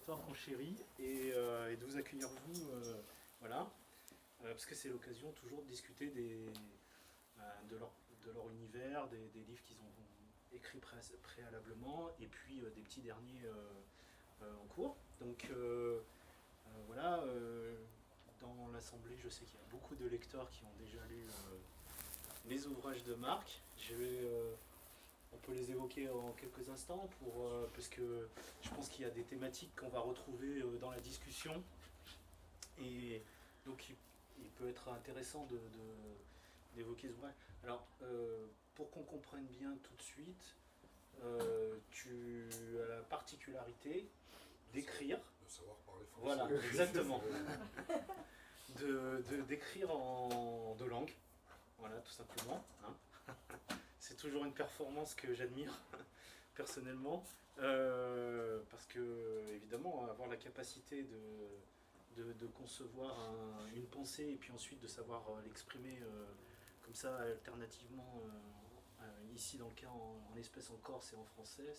l'histoire qu'on chérit et de vous accueillir vous, voilà, parce que c'est l'occasion toujours de discuter de leur univers, des livres qu'ils ont écrits préalablement et puis des petits derniers en cours. Donc voilà, dans l'assemblée, je sais qu'il y a beaucoup de lecteurs qui ont déjà lu les ouvrages de Marc. On peut les évoquer en quelques instants parce que je pense qu'il y a des thématiques qu'on va retrouver dans la discussion et donc il peut être intéressant d'évoquer ce ouvrage. Alors pour qu'on comprenne bien tout de suite, tu as la particularité d'écrire. De savoir parler français. Voilà, exactement. D'écrire en deux langues, voilà, tout simplement. Hein. C'est toujours une performance que j'admire personnellement, parce que évidemment avoir la capacité de concevoir une pensée et puis ensuite de savoir l'exprimer comme ça alternativement ici dans le cas en espèce en corse et en français,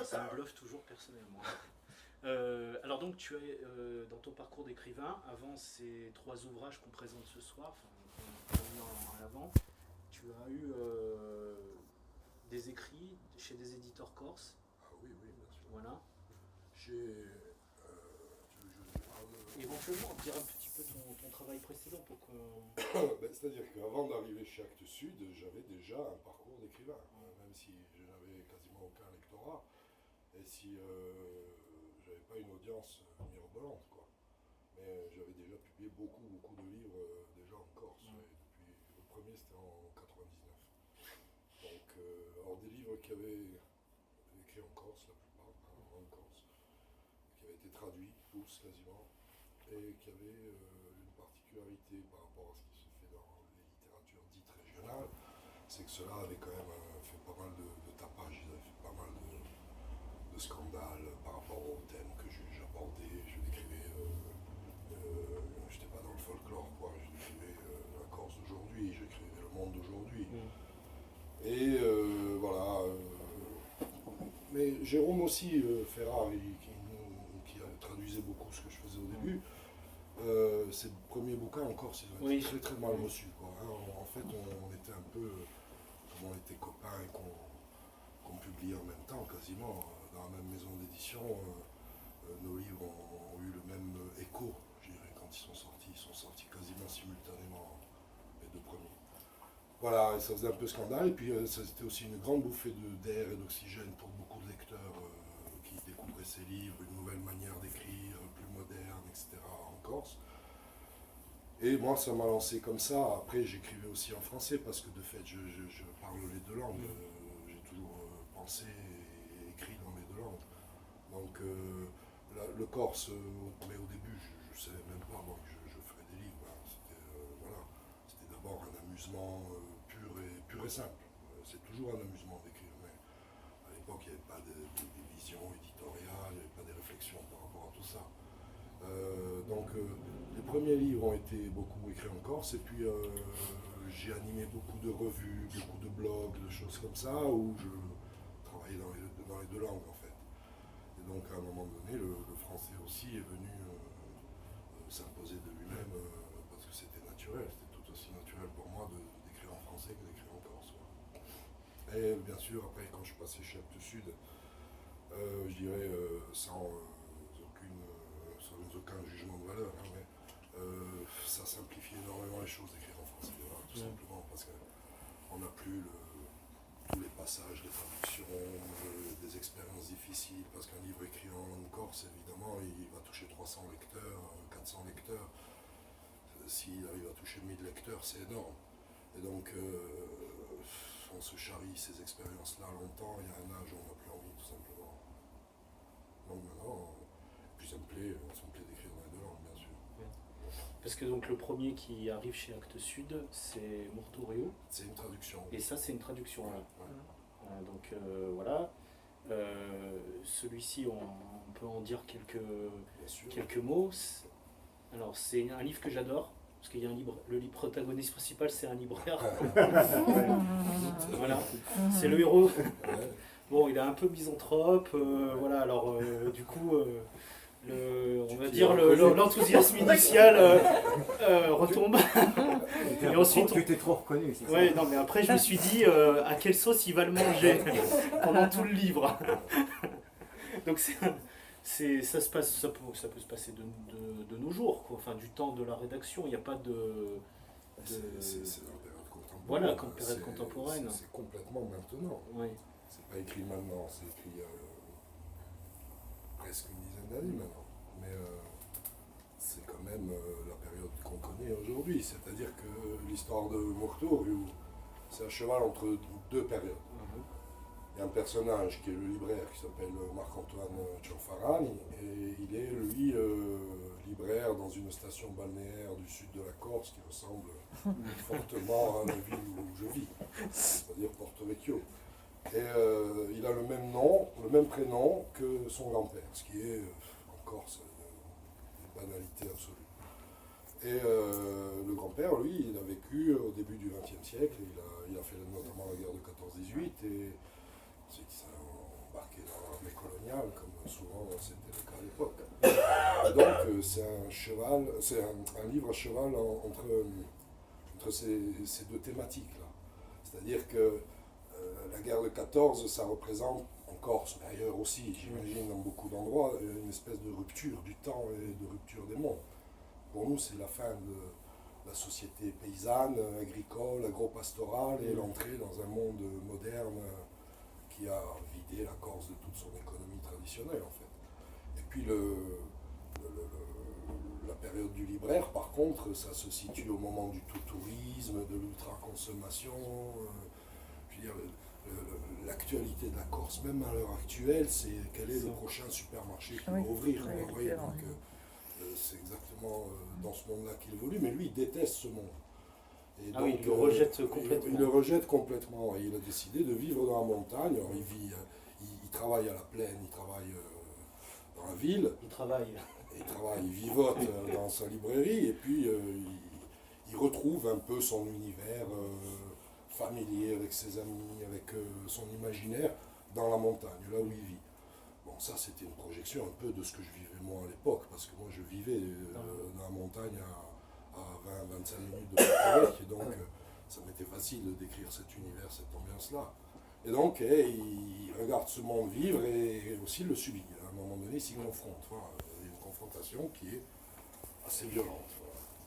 ça me bluffe toujours personnellement. Alors donc tu as dans ton parcours d'écrivain, avant ces trois ouvrages qu'on présente ce soir, qu'on a mis en avant, tu as eu des écrits chez des éditeurs corses. Ah oui, oui, bien sûr. Voilà. Éventuellement, dire un petit peu ton travail précédent pour qu'on... C'est-à-dire qu'avant d'arriver chez Actes Sud, j'avais déjà un parcours d'écrivain, même si je n'avais quasiment aucun lectorat, et si j'avais pas une audience mirobolante, quoi. Mais j'avais déjà publié beaucoup de livres déjà en Corse, et depuis le premier c'était en 99. Donc, alors des livres qui avaient écrit en Corse, la plupart, en Corse, qui avaient été traduits, tous quasiment, et qui avaient une particularité par rapport à ce qui se fait dans les littératures dites régionales, c'est que cela avait quand même fait pas mal de tapage, ils avaient fait pas mal de scandales par rapport aux thèmes que j'abordais, je décrivais, je n'étais pas dans le folklore, quoi, je décrivais la Corse d'aujourd'hui, j'écrivais le monde d'aujourd'hui. Et voilà. Mais Jérôme aussi, Ferrari, qui traduisait beaucoup ce que je faisais au début, ses premiers bouquins en Corse, ils ont été très très mal reçus, quoi. En fait, on était un peu, comme on était copains et qu'on publiait en même temps, quasiment, dans la même maison d'édition, nos livres ont eu le même écho, je dirais, quand ils sont sortis quasiment simultanément, les deux premiers. Voilà, et ça faisait un peu scandale, et puis c'était aussi une grande bouffée d'air et d'oxygène pour beaucoup de lecteurs qui découvraient ces livres, une nouvelle manière d'écrire, plus moderne, etc., en Corse. Et moi, ça m'a lancé comme ça. Après, j'écrivais aussi en français, parce que de fait, je parle les deux langues. J'ai toujours pensé et écrit dans les deux langues. Donc, le corse, mais au début, je ne savais même pas moi, que je ferais des livres. Voilà. C'était d'abord un amusement pur et simple. C'est toujours un amusement d'écrire, mais à l'époque, il n'y avait pas de vision éditoriale, il n'y avait pas de réflexion par rapport à tout ça. Donc, les premiers livres ont été beaucoup écrits en Corse, et puis j'ai animé beaucoup de revues, beaucoup de blogs, de choses comme ça, où je travaillais dans les deux langues, en fait. Et donc, à un moment donné, le français aussi est venu s'imposer de lui-même, parce que c'était naturel, c'était tout aussi naturel pour moi d'écrire en français que d'écrire en Corse. Ouais. Et bien sûr, après, quand je passais chez Actes Sud, je dirais sans aucun jugement de valeur, hein, mais ça simplifie énormément les choses d'écrire en français, tout simplement, parce qu'on n'a plus tous les passages, les traductions, des expériences difficiles, parce qu'un livre écrit en langue corse, évidemment, il va toucher 300 lecteurs, 400 lecteurs. S'il arrive à toucher 1000 lecteurs, c'est énorme. Et donc, on se charrie ces expériences-là longtemps, il y a un âge où on n'a plus envie, tout simplement. Donc maintenant, puis ça me plaît d'écrire dans les deux langues, bien sûr. Parce que donc le premier qui arrive chez Actes Sud, c'est Murtorio. C'est une traduction. Et ça, c'est une traduction. Ouais, là. Ouais. Donc voilà. Celui-ci, on peut en dire quelques mots. Alors, c'est un livre que j'adore, parce qu'il y a le protagoniste principal, c'est un libraire. Voilà, c'est le héros. Bon, il est un peu misanthrope, voilà, alors du coup, on va dire l'enthousiasme initial retombe. Et ensuite, Tu t'es trop reconnu, c'est ça? ouais, non, mais après, je me suis dit à quelle sauce il va le manger pendant tout le livre. Donc ça se passe, ça peut se passer de nos jours, quoi. Enfin, du temps de la rédaction, il n'y a pas de C'est dans la période contemporaine. voilà, comme période contemporaine. C'est complètement maintenant. Oui. C'est pas écrit maintenant, c'est écrit presque une dizaine d'années maintenant. Mais c'est quand même la période qu'on connaît aujourd'hui. C'est-à-dire que l'histoire de Murtorio, c'est un cheval entre deux périodes. Il y a un personnage qui est le libraire qui s'appelle Marc-Antoine Cianfarani et il est lui libraire dans une station balnéaire du sud de la Corse qui ressemble fortement à la ville où je vis, c'est-à-dire Porto Vecchio. Et il a le même nom, le même prénom que son grand-père, ce qui est en Corse une banalité absolue. Et le grand-père, lui, il a vécu au début du XXe siècle, il a fait notamment la guerre de 14-18 et ensuite il s'est embarqué dans l'armée coloniale, comme souvent c'était le cas à l'époque. Et donc c'est un cheval, c'est un livre à cheval entre ces deux thématiques-là. C'est-à-dire que la guerre de 14, ça représente, en Corse, mais ailleurs aussi, j'imagine dans beaucoup d'endroits, une espèce de rupture du temps et de rupture des mondes. Pour nous, c'est la fin de la société paysanne, agricole, agro-pastorale, et l'entrée dans un monde moderne qui a vidé la Corse de toute son économie traditionnelle, en fait. Et puis la période du libraire, par contre, ça se situe au moment du tout-tourisme, de l'ultra-consommation. Je veux dire, l'actualité de la Corse, même à l'heure actuelle, c'est quel est le prochain supermarché qui va ouvrir. Oui, Vous voyez, donc, c'est exactement dans ce monde-là qu'il évolue, mais lui, il déteste ce monde. Et donc, il le rejette complètement. Il le rejette complètement. Et il a décidé de vivre dans la montagne. Alors, il travaille à la plaine, il travaille dans la ville. Il vivote dans sa librairie, et puis il retrouve un peu son univers familier avec ses amis, avec son imaginaire dans la montagne, là où il vit. Bon, ça c'était une projection un peu de ce que je vivais moi à l'époque, parce que moi je vivais dans la montagne à 20-25 minutes de Porto, et donc ça m'était facile de décrire cet univers, cette ambiance-là. Et donc il regarde ce monde vivre et aussi le subit. À un moment donné, il s'y confronte. Voilà. Il y a une confrontation qui est assez violente.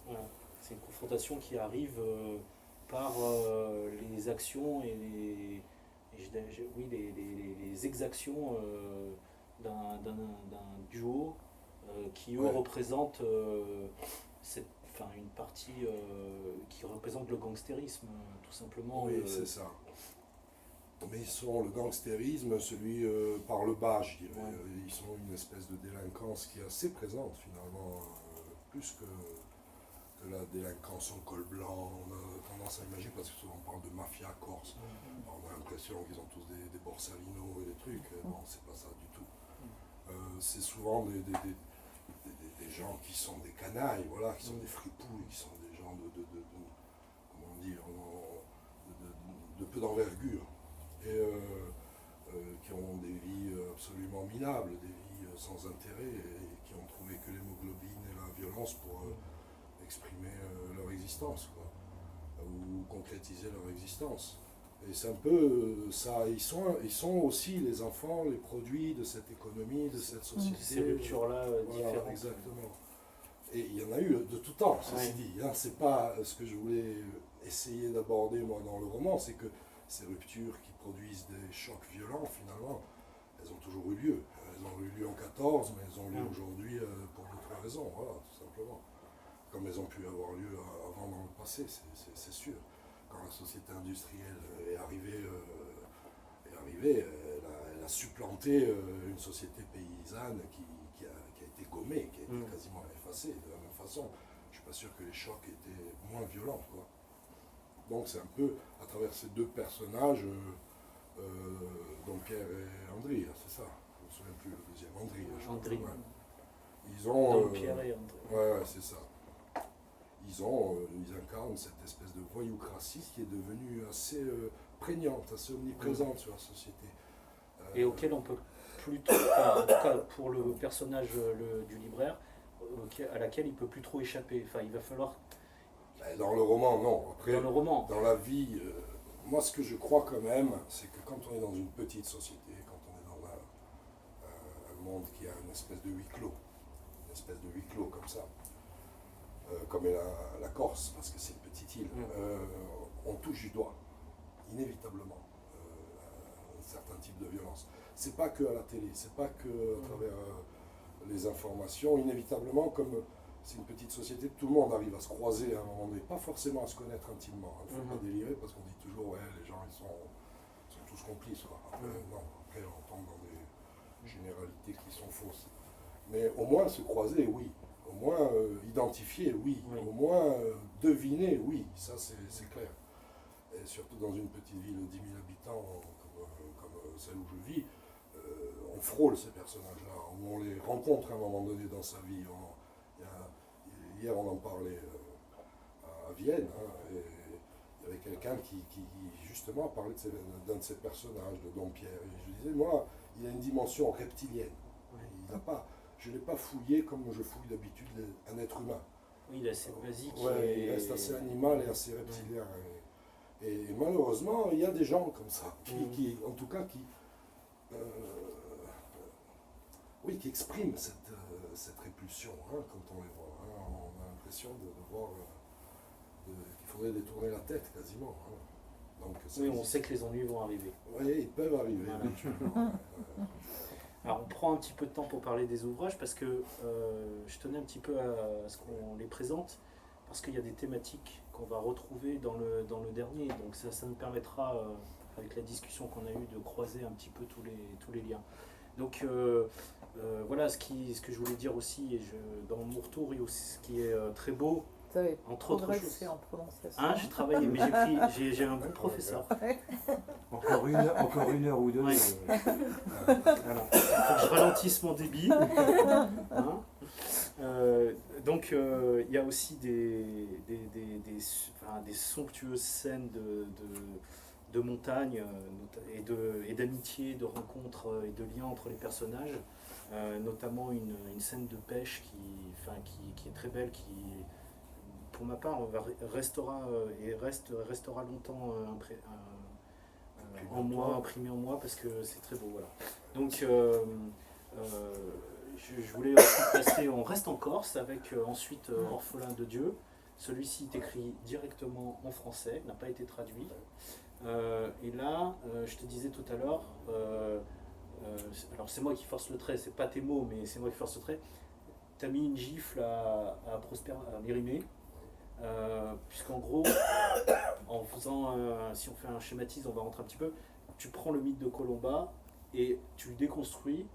Voilà. C'est une confrontation qui arrive par les actions et les exactions d'un duo qui eux représentent une partie qui représente le gangstérisme, tout simplement. Oui, c'est ça. Mais ils sont le gangstérisme, celui par le bas, je dirais. Ouais. Ils sont une espèce de délinquance qui est assez présente finalement, plus que la délinquance au col blanc. On a tendance à imaginer, parce que souvent on parle de mafia corse, on a l'impression qu'ils ont tous des borsalinos et des trucs. Non, c'est pas ça du tout. C'est souvent des gens qui sont des canailles, voilà, qui sont des fripouilles, qui sont des gens comment dire, de peu d'envergure. Et qui ont des vies absolument minables, des vies sans intérêt, et qui ont trouvé que l'hémoglobine et la violence pour exprimer leur existence, quoi, ou concrétiser leur existence. Et c'est un peu ça, ils sont aussi les enfants, les produits de cette économie, de cette société. Ces ruptures-là différentes. Exactement. Et il y en a eu de tout temps, ceci dit. Hein, c'est pas ce que je voulais essayer d'aborder moi dans le roman, c'est que ces ruptures qui produisent des chocs violents, finalement, elles ont toujours eu lieu. Elles ont eu lieu en 14, mais elles ont lieu aujourd'hui pour d'autres raisons, voilà, tout simplement. Comme elles ont pu avoir lieu avant dans le passé, c'est sûr. Quand la société industrielle est arrivée, elle a supplanté une société paysanne qui a été gommée, qui a été quasiment effacée de la même façon. Je ne suis pas sûr que les chocs étaient moins violents, quoi. Donc c'est un peu à travers ces deux personnages, dont Pierre et André, c'est ça. Je ne me souviens plus le deuxième, André. Ouais. Ils ont. Pierre et André. Ouais, c'est ça. Ils incarnent cette espèce de voyoucratie qui est devenue assez prégnante, assez omniprésente sur la société. et auquel on peut plus trop, enfin, en tout cas pour le personnage du libraire, à laquelle il peut plus trop échapper. Enfin, il va falloir. Dans le roman, non. Après, dans le roman. Dans la vie, moi ce que je crois quand même, c'est que quand on est dans une petite société, quand on est dans un monde qui a une espèce de huis clos comme ça, comme est la Corse, parce que c'est une petite île, on touche du doigt, inévitablement, un certain type de violence. C'est pas que à la télé, c'est pas que à travers les informations, inévitablement, comme c'est une petite société, tout le monde arrive à se croiser à un moment donné, pas forcément à se connaître intimement. Il ne faut pas délirer parce qu'on dit toujours, ouais, les gens ils sont tous complices. Quoi. Après, non, après on tombe dans des généralités qui sont fausses. Mais au moins se croiser, oui. Au moins identifier, oui. Au moins deviner, oui. Ça c'est clair. Et surtout dans une petite ville de 10 000 habitants comme celle où je vis, on frôle ces personnages-là, on les rencontre à un moment donné dans sa vie. Hier, on en parlait à Vienne, et il y avait quelqu'un qui justement parlait d'un de ses personnages, de Dompierre. Et je disais, moi, il a une dimension reptilienne. Je ne l'ai pas fouillé comme je fouille d'habitude un être humain. Oui, il est assez basique. Il reste assez animal et assez reptilien. Et malheureusement, il y a des gens comme ça, qui en tout cas, qui expriment cette répulsion quand on les voit. On a l'impression de voir qu'il faudrait détourner la tête quasiment. Donc, oui, on sait que les ennuis vont arriver. Oui, ils peuvent arriver. Voilà. Alors on prend un petit peu de temps pour parler des ouvrages parce que je tenais un petit peu à ce qu'on les présente, parce qu'il y a des thématiques qu'on va retrouver dans le dernier, donc ça nous permettra, avec la discussion qu'on a eue, de croiser un petit peu tous les liens. Donc voilà ce que je voulais dire aussi, et dans mon retour, ce qui est très beau, vous avez entre autres choses. en prononciation. J'ai travaillé, mais j'ai un bon professeur. Encore une heure ou deux. Ouais. Voilà. Faut que je ralentisse mon débit. Donc il y a aussi des somptueuses scènes de montagne et d'amitié, de rencontres et de liens entre les personnages, notamment une scène de pêche qui est très belle, qui pour ma part restera longtemps imprimé en moi parce que c'est très beau. Voilà. Donc je voulais aussi passer, on reste en Corse avec ensuite Orphelin de Dieu. Celui-ci est écrit directement en français, n'a pas été traduit. Et là, je te disais tout à l'heure, alors c'est moi qui force le trait, c'est pas tes mots, mais c'est moi qui force le trait. Tu as mis une gifle à Mérimée, puisqu'en gros, en faisant, si on fait un schématisme, on va rentrer un petit peu, tu prends le mythe de Colomba et tu le déconstruis,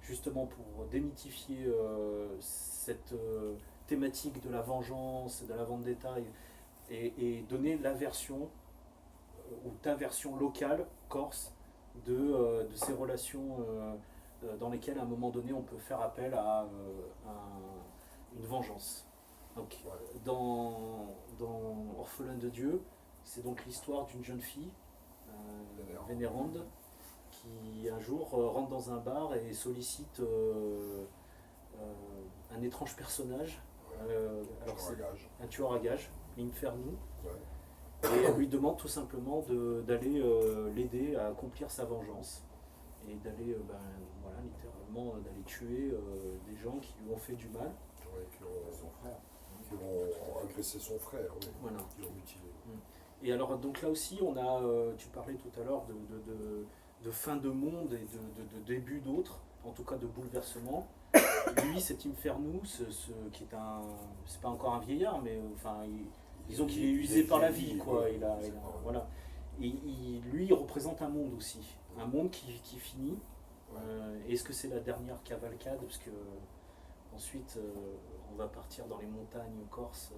justement pour démythifier cette thématique de la vengeance, de la vendetta, et donner la version ou ta version locale, corse, de ces relations dans lesquelles à un moment donné on peut faire appel à une vengeance. Donc, dans Orphelin de Dieu, c'est donc l'histoire d'une jeune fille, Vénérande, qui un jour rentre dans un bar et sollicite un étrange personnage, un tueur à gages, Inferno, et elle lui demande tout simplement d'aller l'aider à accomplir sa vengeance et d'aller littéralement d'aller tuer des gens qui lui ont fait du mal. Qui ont agressé son frère, voilà. Qui l'ont mutilé. Et alors donc là aussi on a, tu parlais tout à l'heure de fin de monde et de début d'autres, en tout cas de bouleversement. Lui, cet Inferno, qui est c'est pas encore un vieillard, mais enfin, disons qu'il est usé par la vie, quoi. Voilà. Et lui, il représente un monde aussi, un monde qui finit. Est-ce que c'est la dernière cavalcade, parce que ensuite on va partir dans les montagnes corses.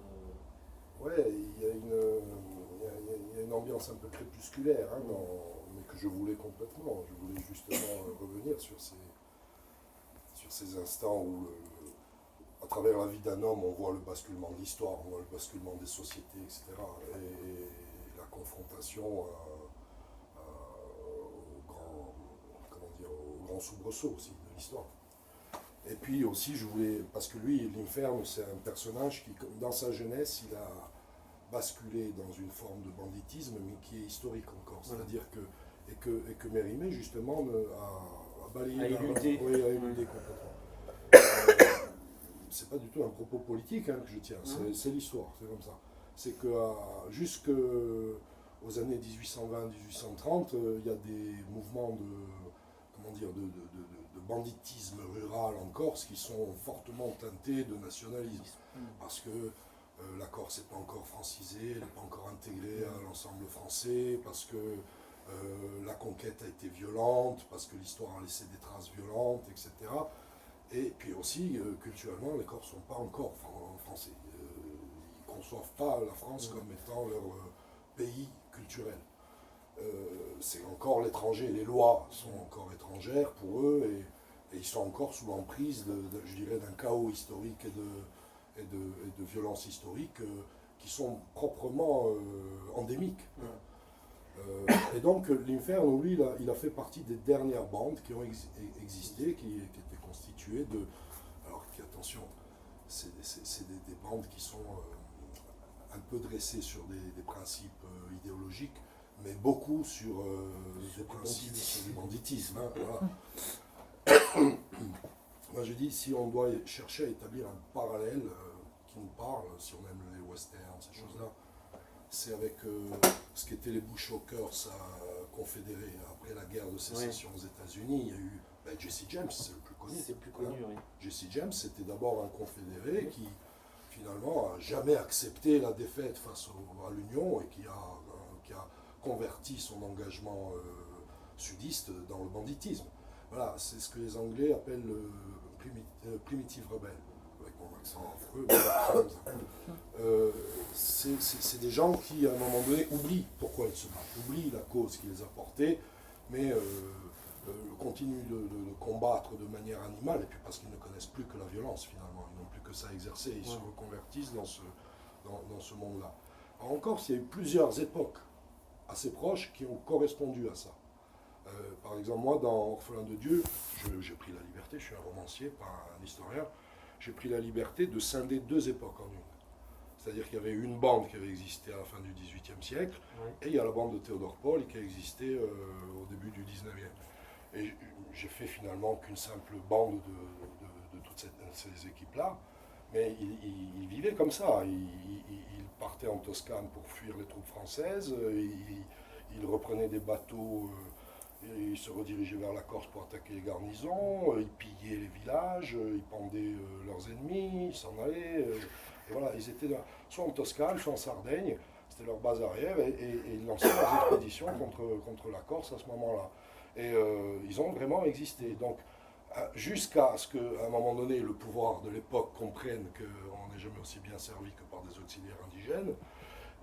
Il y a une ambiance un peu crépusculaire, mais que je voulais complètement. Je voulais justement revenir sur ces instants où, à travers la vie d'un homme, on voit le basculement de l'histoire, on voit le basculement des sociétés, etc. Et la confrontation soubresaut aussi de l'histoire. Et puis aussi, je voulais, parce que lui, l'Inferne, c'est un personnage qui, dans sa jeunesse, il a basculé dans une forme de banditisme, mais qui est historique encore. C'est-à-dire que Mérimée, justement, a balayé, A éludé. Oui, a éludé complètement. C'est pas du tout un propos politique que je tiens, c'est l'histoire, c'est comme ça. C'est que jusqu'aux années 1820-1830, il y a des mouvements de banditisme rural en Corse qui sont fortement teintés de nationalisme. Parce que la Corse n'est pas encore francisée, elle n'est pas encore intégrée à l'ensemble français, parce que la conquête a été violente, parce que l'histoire a laissé des traces violentes, etc. Et puis aussi, culturellement, les Corses ne sont pas encore français. Ils ne conçoivent pas la France comme étant leur pays culturel. C'est encore l'étranger, les lois sont encore étrangères pour eux, et ils sont encore sous l'emprise, je dirais, d'un chaos historique et de violences historiques qui sont proprement endémiques. Et donc l'Inferno, lui, il a fait partie des dernières bandes qui ont existé, qui étaient constituées de... Alors attention, c'est des bandes qui sont un peu dressées sur des principes idéologiques, mais beaucoup sur des principes sur du banditisme. Voilà. Moi je dis, si on doit chercher à établir un parallèle qui nous parle, si on aime les westerns, ces choses-là, c'est avec ce qu'étaient les Bushwhackers confédérés après la guerre de sécession aux États-Unis. Il y a eu Jesse James, c'est le plus connu. C'est le plus connu, oui. Jesse James, c'était d'abord un confédéré qui finalement n'a jamais accepté la défaite face à l'Union et qui a converti son engagement sudiste dans le banditisme. Voilà, c'est ce que les Anglais appellent le primitive rebelle. Avec mon accent affreux, c'est des gens qui, à un moment donné, oublient pourquoi ils se battent, oublient la cause qui les a portés, mais continuent de combattre de manière animale, et puis parce qu'ils ne connaissent plus que la violence, finalement, ils n'ont plus que ça à exercer, ils se reconvertissent dans ce monde-là. En Corse, il y a eu plusieurs époques assez proches qui ont correspondu à ça. Par exemple, moi, dans Orphelin de Dieu, j'ai pris la liberté, je suis un romancier, pas un historien, j'ai pris la liberté de scinder deux époques en une. C'est-à-dire qu'il y avait une bande qui avait existé à la fin du XVIIIe siècle, et il y a la bande de Théodore Paul qui a existé au début du XIXe. Et j'ai fait finalement qu'une simple bande de toutes ces équipes-là, mais ils vivaient comme ça. Ils partaient en Toscane pour fuir les troupes françaises, ils reprenaient des bateaux, ils se redirigeaient vers la Corse pour attaquer les garnisons, ils pillaient les villages, ils pendaient leurs ennemis, ils s'en allaient. Et voilà, ils étaient soit en Toscane, soit en Sardaigne, c'était leur base arrière, et ils lançaient leurs expéditions contre la Corse à ce moment-là. Et ils ont vraiment existé. Donc, jusqu'à ce qu'à un moment donné, le pouvoir de l'époque comprenne qu'on n'est jamais aussi bien servi que par des auxiliaires indigènes.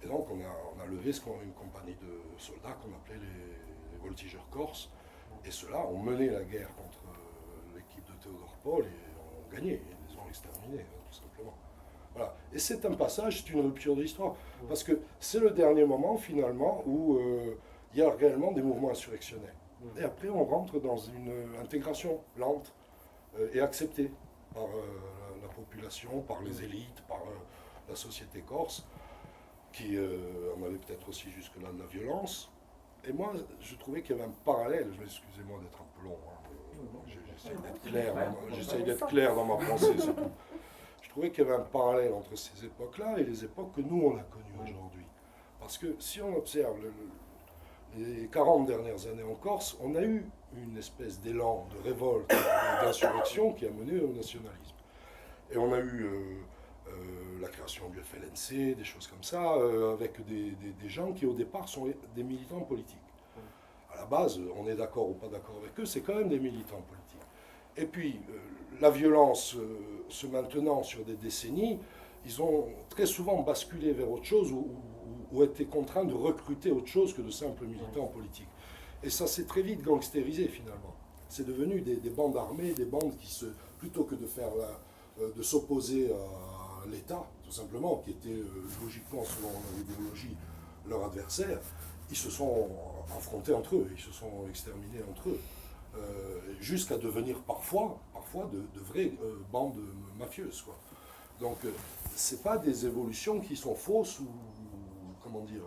Et donc, on a levé une compagnie de soldats qu'on appelait les voltigeurs corses. Et ceux-là ont mené la guerre contre l'équipe de Théodore Paul et ont gagné. Ils les ont exterminés, tout simplement. Voilà. Et c'est un passage, c'est une rupture de l'histoire. Parce que c'est le dernier moment, finalement, où il y a réellement des mouvements insurrectionnels. Et après, on rentre dans une intégration lente et acceptée par la population, par les élites, par la société corse, qui en avait peut-être aussi jusque-là de la violence. Et moi, je trouvais qu'il y avait un parallèle, excusez-moi d'être un peu long, j'essaie d'être clair dans ma pensée, c'est tout. Je trouvais qu'il y avait un parallèle entre ces époques-là et les époques que nous, on a connues aujourd'hui. Parce que si on observe les 40 dernières années en Corse, on a eu une espèce d'élan de révolte, d'insurrection qui a mené au nationalisme. Et on a eu la création du FLNC, des choses comme ça, avec des gens qui au départ sont des militants politiques. À la base, on est d'accord ou pas d'accord avec eux, c'est quand même des militants politiques. Et puis, la violence se maintenant sur des décennies, ils ont très souvent basculé vers autre chose ou été contraints de recruter autre chose que de simples militants politiques. Et ça s'est très vite gangstérisé finalement. C'est devenu des bandes armées, des bandes qui plutôt que de s'opposer à l'État, tout simplement, qui était logiquement, selon leur idéologie, leur adversaire, ils se sont affrontés entre eux, ils se sont exterminés entre eux. jusqu'à devenir parfois de vraies bandes mafieuses, quoi. Donc, c'est pas des évolutions qui sont fausses ou comment dire,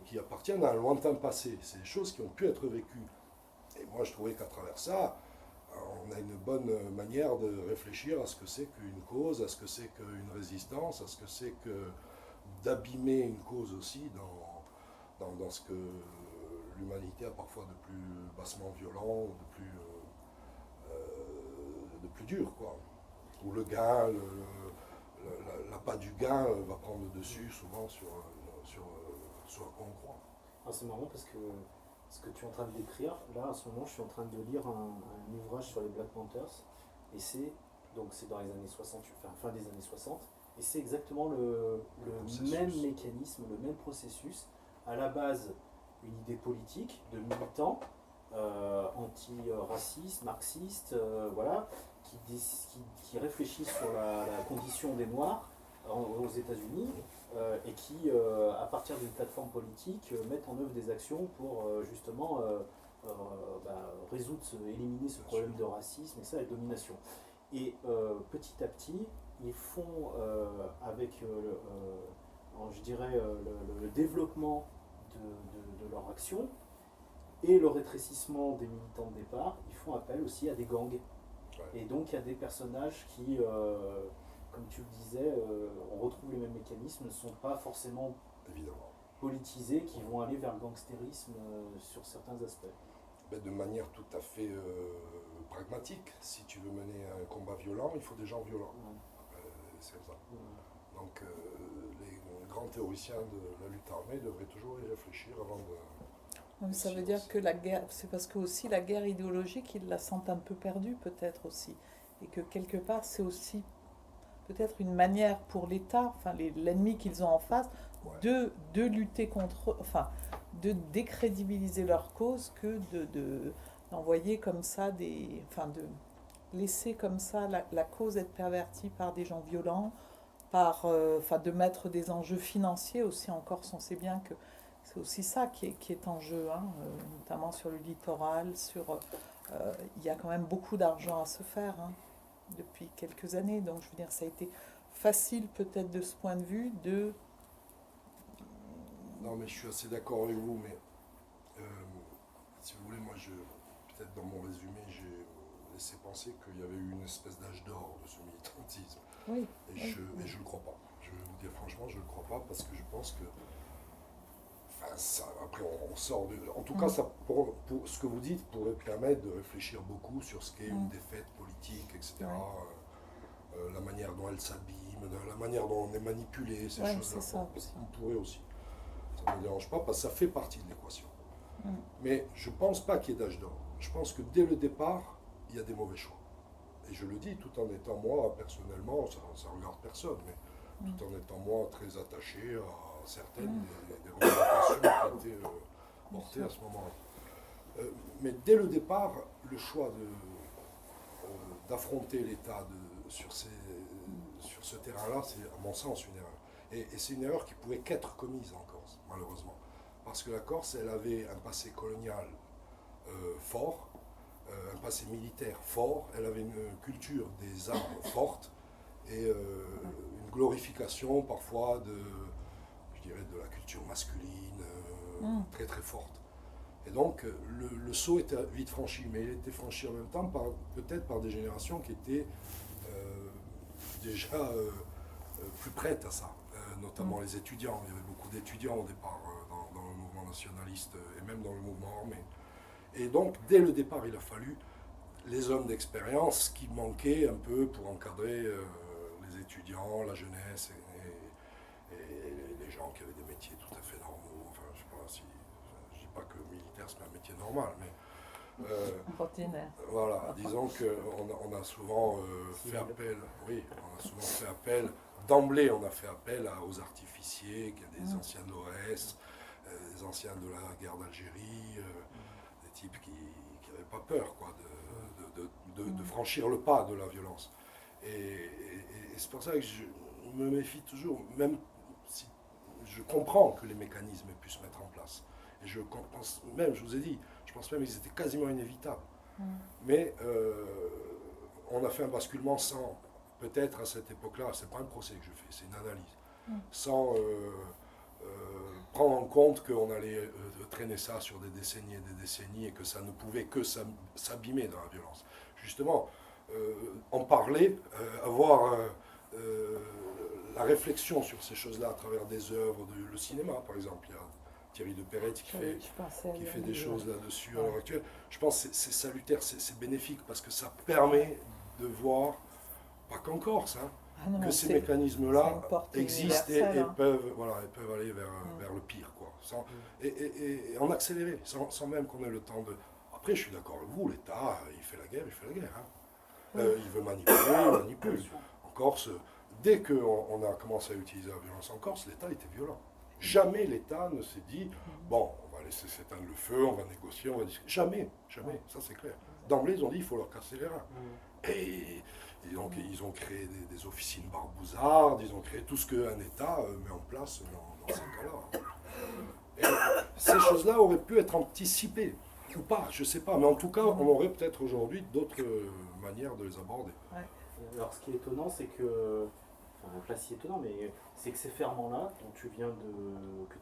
qui appartiennent à un lointain passé. C'est des choses qui ont pu être vécues. Et moi, je trouvais qu'à travers ça, on a une bonne manière de réfléchir à ce que c'est qu'une cause, à ce que c'est qu'une résistance, à ce que c'est que d'abîmer une cause aussi dans ce que l'humanité a parfois de plus bassement violent, de plus dur, quoi. Où le gain, l'appât du gain va prendre le dessus souvent sur à quoi on croit. Ah, c'est marrant parce que ce que tu es en train de décrire, là, en ce moment, je suis en train de lire un ouvrage sur les Black Panthers, et c'est dans les années 60, enfin fin des années 60, et c'est exactement le même mécanisme, le même processus. À la base, une idée politique de militants anti-racistes, marxistes, voilà, qui réfléchissent sur la condition des Noirs aux États-Unis et qui, à partir d'une plateforme politique, mettent en œuvre des actions pour justement résoudre, éliminer ce problème de racisme et ça, la domination. Et petit à petit, ils font avec, je dirais, le développement de leur action et le rétrécissement des militants de départ, ils font appel aussi à des gangs. Ouais. Et donc il y a des personnages qui, comme tu le disais, on retrouve les mêmes mécanismes, ne sont pas forcément évidemment politisés, qui vont aller vers le gangstérisme sur certains aspects. Ben, de manière tout à fait pragmatique. Si tu veux mener un combat violent, il faut des gens violents. C'est comme ça. Donc les grands théoriciens de la lutte armée devraient toujours y réfléchir avant de... Donc ça veut dire que la guerre, c'est parce que aussi la guerre idéologique, ils la sentent un peu perdue peut-être aussi. Et que quelque part, c'est aussi peut-être une manière pour l'État, enfin l'ennemi qu'ils ont en face, de lutter contre, enfin de décrédibiliser leur cause que d'envoyer comme ça de laisser comme ça la cause être pervertie par des gens violents, de mettre des enjeux financiers aussi. En Corse, on sait bien que c'est aussi ça qui est en jeu, hein, notamment sur le littoral, il y a quand même beaucoup d'argent à se faire depuis quelques années. Donc je veux dire, ça a été facile peut-être de ce point de vue de... Non, mais je suis assez d'accord avec vous, mais si vous voulez, moi, peut-être dans mon résumé, j'ai laissé penser qu'il y avait eu une espèce d'âge d'or de ce militantisme. Oui. Et je ne le crois pas. Je vais vous dire franchement, je ne le crois pas parce que je pense que après, on sort de... En tout cas, ça, pour ce que vous dites pourrait permettre de réfléchir beaucoup sur ce qu'est une défaite politique, etc. La manière dont elle s'abîme, la manière dont on est manipulé, ces choses-là. On pourrait aussi. Ça ne me dérange pas parce que ça fait partie de l'équation. Mais je ne pense pas qu'il y ait d'âge d'or. Je pense que dès le départ, il y a des mauvais choix. Et je le dis tout en étant moi, personnellement, ça ne regarde personne, mais tout en étant moi très attaché à certaines des revendications qui ont été portées à ce moment-là. Mais dès le départ, le choix d'affronter l'État sur ce terrain-là, c'est à mon sens une erreur. Et c'est une erreur qui pouvait qu'être commise en Corse, malheureusement. Parce que la Corse, elle avait un passé colonial fort, un passé militaire fort, elle avait une culture des armes forte et une glorification parfois de la culture masculine très très forte. Et donc le saut était vite franchi, mais il était franchi en même temps peut-être par des générations qui étaient déjà plus prêtes à ça, notamment les étudiants. Il y avait beaucoup d'étudiants au départ dans le mouvement nationaliste et même dans le mouvement armé. Et donc dès le départ, il a fallu les hommes d'expérience qui manquaient un peu pour encadrer les étudiants, la jeunesse et les gens qui avaient des métiers tout à fait normaux. Enfin, je sais pas si... Je dis pas que militaire c'est un métier normal, mais... ordinaire. Voilà, disons qu'on a souvent fait appel... Oui, on a souvent fait appel... D'emblée, on a fait appel aux artificiers, des anciens de l'OS, des anciens de la guerre d'Algérie, des types qui n'avaient pas peur, quoi, de franchir le pas de la violence. Et c'est pour ça que je me méfie toujours, même si je comprends que les mécanismes puissent se mettre en place. Et je pense même, je vous ai dit, je pense même qu'ils étaient quasiment inévitables. Mais on a fait un basculement sans, peut-être à cette époque-là, c'est pas un procès que je fais, c'est une analyse, sans prendre en compte qu'on allait traîner ça sur des décennies et que ça ne pouvait que s'abîmer dans la violence. Justement, en parler, avoir la réflexion sur ces choses-là à travers des œuvres, le cinéma par exemple, il y a Thierry de Perret qui fait des choses là-dessus à l'heure actuelle. Je pense que c'est salutaire, c'est bénéfique parce que ça permet de voir, pas qu'en Corse, hein, que ces mécanismes-là existent et peuvent aller vers le pire, quoi. Et en accélérer, sans même qu'on ait le temps de... Après, je suis d'accord avec vous, l'État, il fait la guerre. Hein. Il veut manipuler, il manipule. En Corse, dès qu'on a commencé à utiliser la violence en Corse, l'État était violent. Jamais l'État ne s'est dit, bon, on va laisser s'éteindre le feu, on va négocier, on va discuter. Jamais, ça c'est clair. D'emblée, ils ont dit, il faut leur casser les reins. Et donc, ils ont créé des officines barbouzardes, ils ont créé tout ce qu'un État met en place dans ces cas-là. Et ces choses-là auraient pu être anticipées, ou pas, je ne sais pas, mais en tout cas, on aurait peut-être aujourd'hui d'autres manières de les aborder. Alors, ce qui est étonnant, c'est que, enfin, pas si étonnant, mais c'est que ces ferments-là, que tu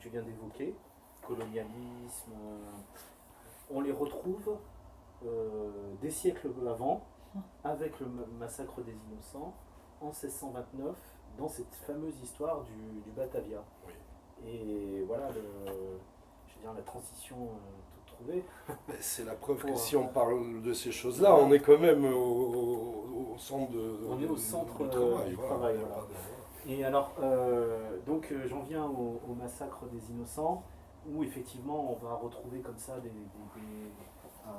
viens d'évoquer, colonialisme, on les retrouve des siècles avant, avec le massacre des Innocents, en 1629, dans cette fameuse histoire du Batavia. Oui. Et voilà, je veux dire, la transition toute trouvée. C'est la preuve que si on parle de ces choses-là, on est quand même au centre du travail. Voilà. Et alors, donc j'en viens au massacre des Innocents, où effectivement on va retrouver comme ça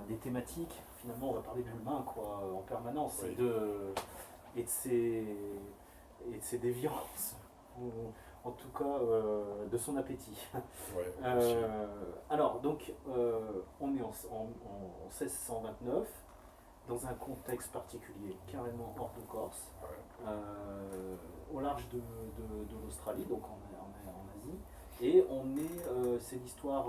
des thématiques. Finalement, on va parler de l'humain, quoi, en permanence, oui. et de ses déviances, ou en tout cas de son appétit. Ouais, alors, donc, on est en 1629, dans un contexte particulier, carrément hors de Corse, au large de l'Australie, donc en Asie, et c'est l'histoire...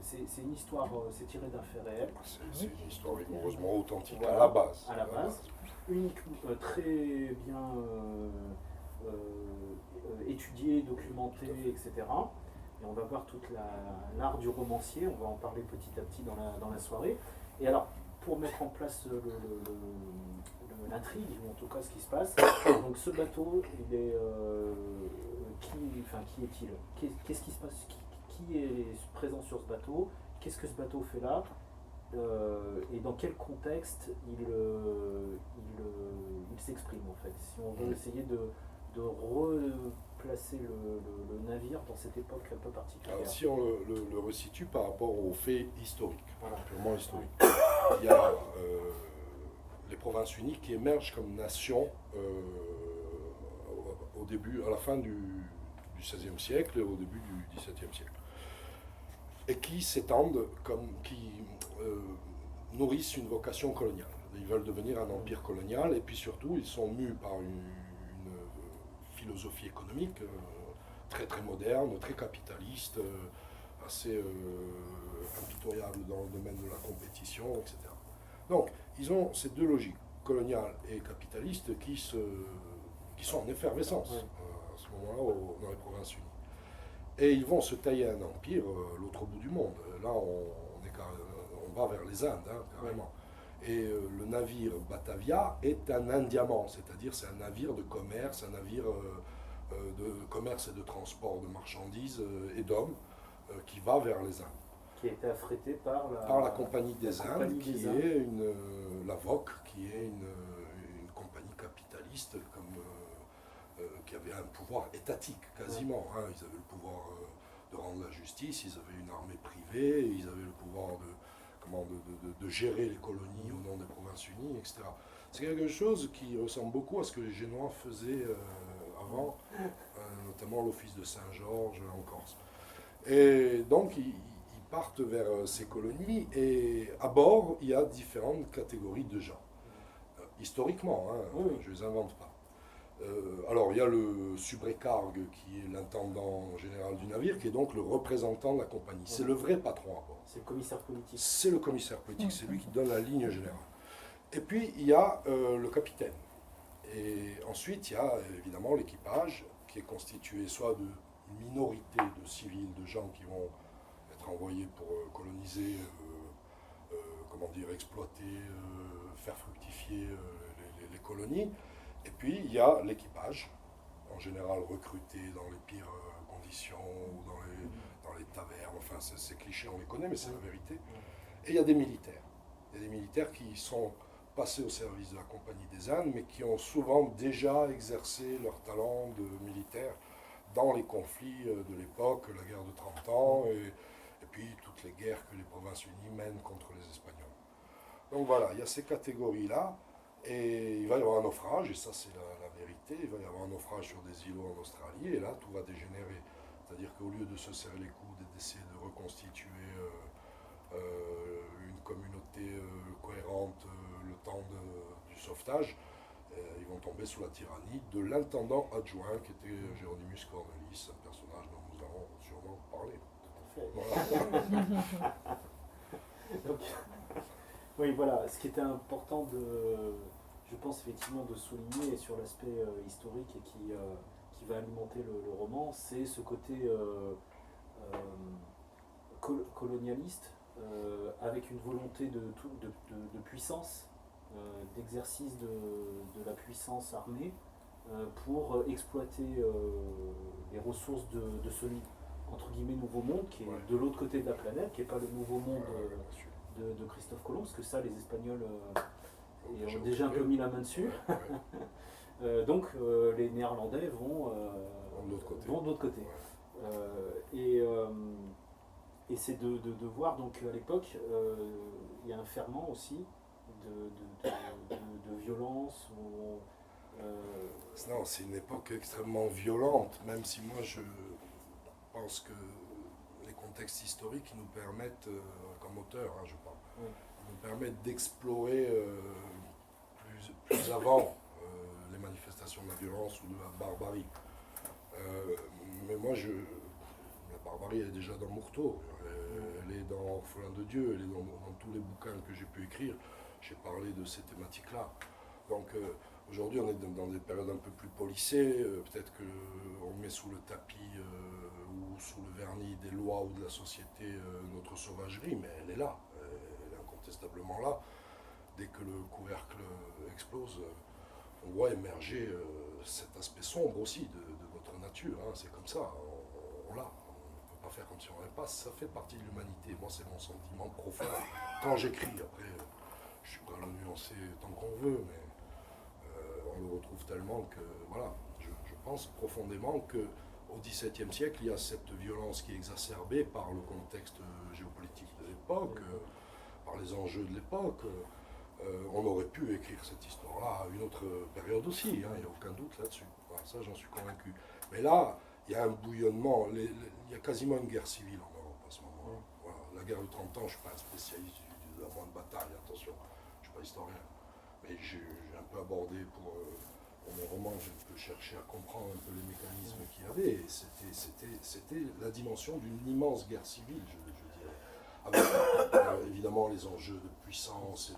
c'est une histoire, c'est tiré d'un fait réel. C'est une histoire rigoureusement authentique, voilà, à la base. À la base, uniquement, très bien étudiée, documentée, etc. Et on va voir toute l'art du romancier, on va en parler petit à petit dans la soirée. Et alors, pour mettre en place l'intrigue, ou en tout cas ce qui se passe, donc ce bateau, il est... qui est-il? Qu'est-ce qui se passe? Qui est présent sur ce bateau? Qu'est-ce que ce bateau fait là? Et dans quel contexte il s'exprime, en fait, si on veut essayer de replacer le navire dans cette époque un peu particulière. Alors, si on le resitue par rapport aux faits historiques, voilà, purement historiques, il y a les Provinces-Unies qui émergent comme nation à la fin du XVIe siècle et au début du XVIIe siècle, et qui s'étendent, qui nourrissent une vocation coloniale. Ils veulent devenir un empire colonial, et puis surtout, ils sont mus par une philosophie économique très très moderne, très capitaliste, assez impitoyable dans le domaine de la compétition, etc. Donc, ils ont ces deux logiques, coloniales et capitalistes, qui sont en effervescence à ce moment-là dans les Provinces-Unies. Et ils vont se tailler un empire l'autre bout du monde. Là, on va vers les Indes, hein, carrément. Et le navire Batavia est un indiamant, c'est-à-dire c'est un navire de commerce, un navire de commerce et de transport de marchandises et d'hommes qui va vers les Indes. Qui a été affrété par la Compagnie des Indes, qui est la VOC, qui est une compagnie capitaliste qui avait un pouvoir étatique, quasiment. Hein. Ils avaient le pouvoir de rendre la justice, ils avaient une armée privée, ils avaient le pouvoir de gérer les colonies au nom des Provinces-Unies, etc. C'est quelque chose qui ressemble beaucoup à ce que les Génois faisaient avant, notamment l'Office de Saint-Georges en Corse. Et donc, ils partent vers ces colonies, et à bord, il y a différentes catégories de gens. Historiquement, hein, je ne les invente pas. Alors, il y a le subrécargue qui est l'intendant général du navire, qui est donc le représentant de la compagnie. C'est le vrai patron à bord. C'est le commissaire politique. C'est le commissaire politique, c'est lui qui donne la ligne générale. Et puis, il y a le capitaine. Et ensuite, il y a évidemment l'équipage, qui est constitué soit d'une minorité de civils, de gens qui vont être envoyés pour coloniser, comment dire, exploiter, faire fructifier les colonies. Et puis, il y a l'équipage, en général recruté dans les pires conditions, ou dans les tavernes, enfin, ces clichés, on les connaît, mais c'est la vérité. Et il y a des militaires. Il y a des militaires qui sont passés au service de la Compagnie des Indes, mais qui ont souvent déjà exercé leur talent de militaire dans les conflits de l'époque, la guerre de 30 ans, et puis toutes les guerres que les Provinces-Unies mènent contre les Espagnols. Donc voilà, il y a ces catégories-là, et il va y avoir un naufrage, et ça c'est la vérité, il va y avoir un naufrage sur des îlots en Australie, et là tout va dégénérer. C'est-à-dire qu'au lieu de se serrer les coudes et d'essayer de reconstituer une communauté cohérente le temps du sauvetage, ils vont tomber sous la tyrannie de l'intendant adjoint qui était Géronimus Cornelis, un personnage dont nous allons sûrement parler. Tout à fait. Voilà. Donc, oui, voilà, ce qui était important je pense effectivement de souligner sur l'aspect historique et qui va alimenter le roman, c'est ce côté colonialiste, avec une volonté de puissance, d'exercice de la puissance armée pour exploiter les ressources de ce entre guillemets nouveau monde qui est de l'autre côté de la planète, qui n'est pas le nouveau monde de Christophe Colomb, parce que ça les Espagnols ont déjà un peu mis la main dessus. Donc les Néerlandais vont de l'autre côté. Et c'est de voir, donc à l'époque, il y a un ferment aussi de violence. Non, c'est une époque extrêmement violente, même si moi je pense que les contextes historiques nous permettent, comme auteur, je parle, ils nous permettent d'explorer plus avant les manifestations de la violence ou de la barbarie. Mais moi, la barbarie, elle est déjà dans Murto, elle est dans Orphelin de Dieu, elle est dans tous les bouquins que j'ai pu écrire. J'ai parlé de ces thématiques-là. Donc aujourd'hui, on est dans des périodes un peu plus policées. Peut-être qu'on met sous le tapis ou sous le vernis des lois ou de la société notre sauvagerie, mais elle est là, elle est incontestablement là. Dès que le couvercle explose, on voit émerger cet aspect sombre aussi de notre nature. C'est comme ça, on l'a. On ne peut pas faire comme si on n'avait pas. Ça fait partie de l'humanité. Moi, c'est mon sentiment profond. Quand j'écris, après, je suis prêt à le nuancer tant qu'on veut, mais on le retrouve tellement que, voilà, je pense profondément qu'au XVIIe siècle, il y a cette violence qui est exacerbée par le contexte géopolitique de l'époque, par les enjeux de l'époque. On aurait pu écrire cette histoire-là à une autre période aussi, il n'y a aucun doute là-dessus. Voilà, ça, j'en suis convaincu. Mais là, il y a un bouillonnement, il y a quasiment une guerre civile en Europe à ce moment-là. Voilà, la guerre de 30 ans, je ne suis pas un spécialiste de la moindre bataille, attention, je ne suis pas historien. Mais j'ai un peu abordé pour mon roman, j'ai un peu cherché à comprendre un peu les mécanismes qu'il y avait. Et c'était la dimension d'une immense guerre civile, je dirais. Avec évidemment les enjeux de puissance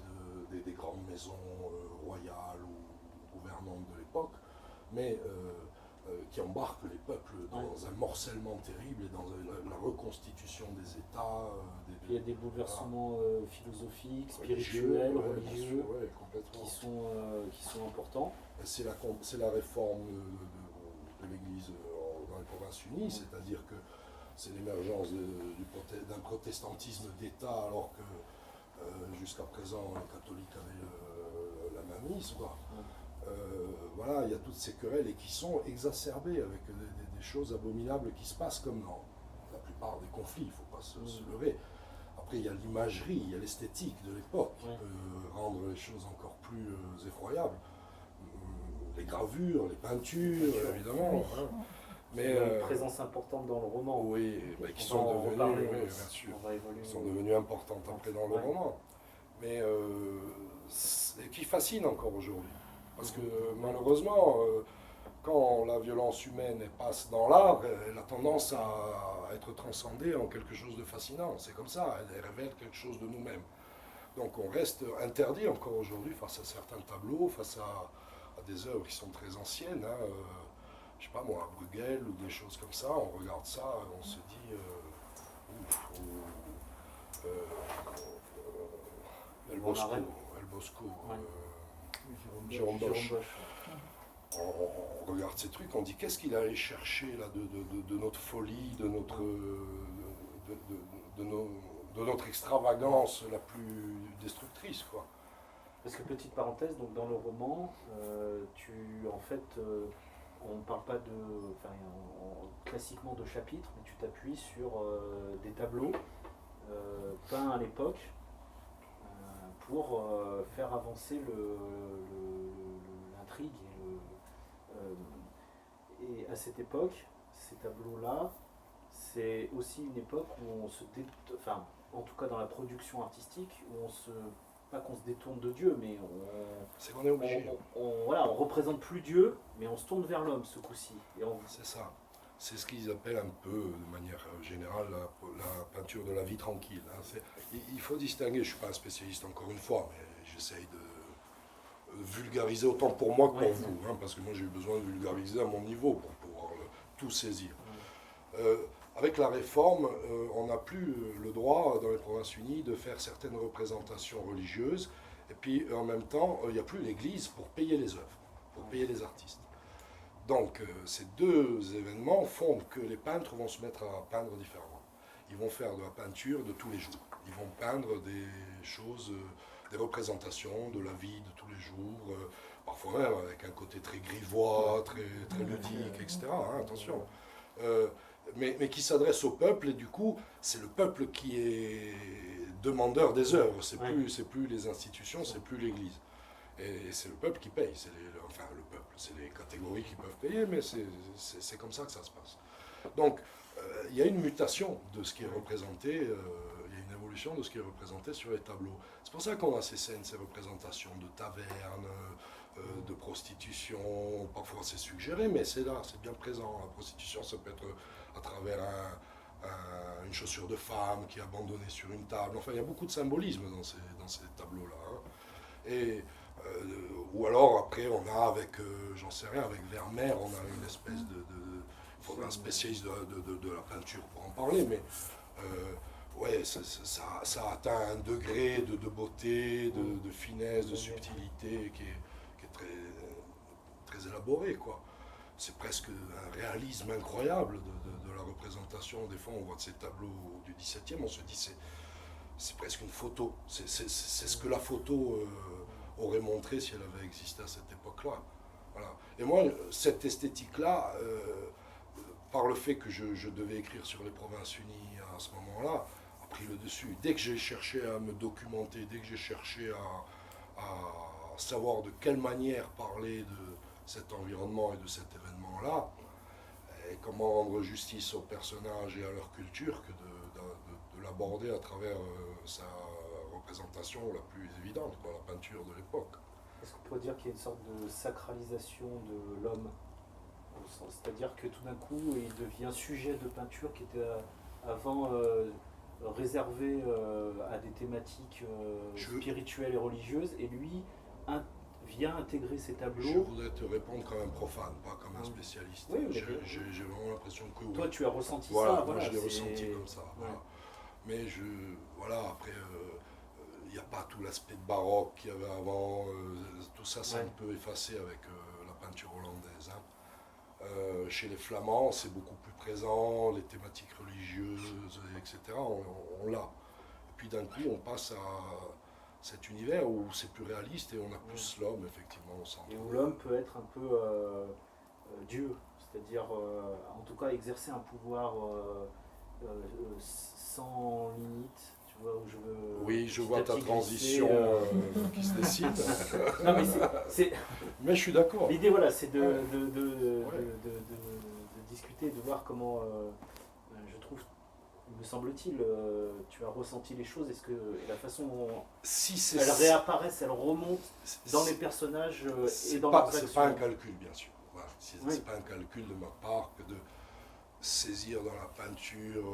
et des grandes maisons royales ou gouvernantes de l'époque, mais qui embarquent les peuples dans un morcellement terrible et dans la reconstitution des États. Il y a des bouleversements philosophiques, spirituels, religieux, qui sont importants. C'est la réforme de l'Église dans les Provinces-Unies, c'est-à-dire que c'est l'émergence d'un protestantisme d'État, alors que jusqu'à présent les catholiques avaient la mainmise. Voilà, il y a toutes ces querelles et qui sont exacerbées avec des choses abominables qui se passent comme dans la plupart des conflits, il ne faut pas se leurrer. Après, il y a l'imagerie, il y a l'esthétique de l'époque qui peut rendre les choses encore plus effroyables. Les gravures, les peintures, évidemment. Mais une présence importante dans le roman. Oui, qui sont devenues importantes après dans le roman. Mais qui fascinent encore aujourd'hui. Parce que malheureusement, quand la violence humaine elle passe dans l'art, elle a tendance à être transcendée en quelque chose de fascinant. C'est comme ça, elle révèle quelque chose de nous-mêmes. Donc on reste interdit encore aujourd'hui face à certains tableaux, face à des œuvres qui sont très anciennes. Hein, je sais pas moi, Bruegel ou des choses comme ça. On regarde ça, on se dit, ouf, El Bosco, El Bosco, Jérôme Bosch. On regarde ces trucs, on dit qu'est-ce qu'il allait chercher là de notre folie, de notre extravagance la plus destructrice, quoi. Parce que petite parenthèse, donc dans le roman, on ne parle pas classiquement de chapitres, mais tu t'appuies sur des tableaux peints à l'époque pour faire avancer l'intrigue. Et à cette époque, ces tableaux-là, c'est aussi une époque où en tout cas dans la production artistique, où pas qu'on se détourne de Dieu, mais c'est qu'on est obligé. On représente plus Dieu, mais on se tourne vers l'homme ce coup-ci. C'est ça. C'est ce qu'ils appellent un peu, de manière générale, la peinture de la vie tranquille. Hein. Il faut distinguer, je ne suis pas un spécialiste encore une fois, mais j'essaye de vulgariser autant pour moi que pour vous, hein, parce que moi j'ai eu besoin de vulgariser à mon niveau pour pouvoir tout saisir. Avec la réforme, on n'a plus le droit dans les Provinces-Unies de faire certaines représentations religieuses, et puis en même temps, il n'y a plus l'église pour payer les œuvres, pour payer les artistes. Donc ces deux événements font que les peintres vont se mettre à peindre différemment. Ils vont faire de la peinture de tous les jours. Ils vont peindre des choses, des représentations de la vie de tous les jours, parfois même avec un côté très grivois, très ludique, etc. Hein, attention. Mais qui s'adresse au peuple, et du coup, c'est le peuple qui est demandeur des œuvres. C'est plus les institutions, c'est plus l'Église. Et c'est le peuple qui paye. Le peuple, c'est les catégories qui peuvent payer, mais c'est comme ça que ça se passe. Donc, il y a une mutation de ce qui est représenté, il y a une évolution de ce qui est représenté sur les tableaux. C'est pour ça qu'on a ces scènes, ces représentations de tavernes, de prostitution. Parfois c'est suggéré, mais c'est là, c'est bien présent. La prostitution, ça peut être à travers une chaussure de femme qui est abandonnée sur une table. Enfin, il y a beaucoup de symbolisme dans ces tableaux-là. Hein. Ou alors, après, on a avec, j'en sais rien, avec Vermeer, on a une espèce il faudra un spécialiste de la peinture pour en parler, mais ça atteint un degré de beauté, de finesse, de subtilité qui est très, très élaboré, quoi. C'est presque un réalisme incroyable de la représentation. Des fois, on voit ces tableaux du XVIIe, on se dit c'est presque une photo. C'est ce que la photo aurait montré si elle avait existé à cette époque-là. Voilà. Et moi, cette esthétique-là, par le fait que je devais écrire sur les Provinces-Unies à ce moment-là, a pris le dessus. Dès que j'ai cherché à me documenter, dès que j'ai cherché à savoir de quelle manière parler de cet environnement et de cet événement-là, et comment rendre justice aux personnages et à leur culture, que de l'aborder à travers sa représentation la plus évidente, quoi, la peinture de l'époque. Est-ce qu'on pourrait dire qu'il y a une sorte de sacralisation de l'homme? C'est-à-dire que tout d'un coup, il devient sujet de peinture qui était avant réservé à des thématiques spirituelles et religieuses, et lui vient intégrer ces tableaux. Je voudrais te répondre comme un profane, pas comme un spécialiste. Oui, j'ai vraiment l'impression que oui. Toi, tu as ressenti voilà, ça. Moi, je l'ai ressenti comme ça. Ouais. Voilà. Mais après, il n'y a pas tout l'aspect baroque qu'il y avait avant. Tout ça, c'est un peu effacé avec la peinture hollandaise. Hein. Chez les Flamands, c'est beaucoup plus présent, les thématiques religieuses, etc. On l'a. Et puis d'un coup, on passe à cet univers où c'est plus réaliste et on a plus l'homme, effectivement, au centre. Et où l'homme peut être un peu Dieu, c'est-à-dire, en tout cas, exercer un pouvoir sans limite. Tu vois où je veux. Oui, je vois ta transition qui se dessine. Non, mais mais je suis d'accord. L'idée, voilà, c'est de discuter, de voir comment, je trouve, me semble-t-il, tu as ressenti les choses. Est-ce que la façon dont elles réapparaissent, elles remontent dans les personnages et dans leurs actions. C'est pas un calcul, bien sûr. Voilà, c'est Oui. pas un calcul de ma part que de saisir dans la peinture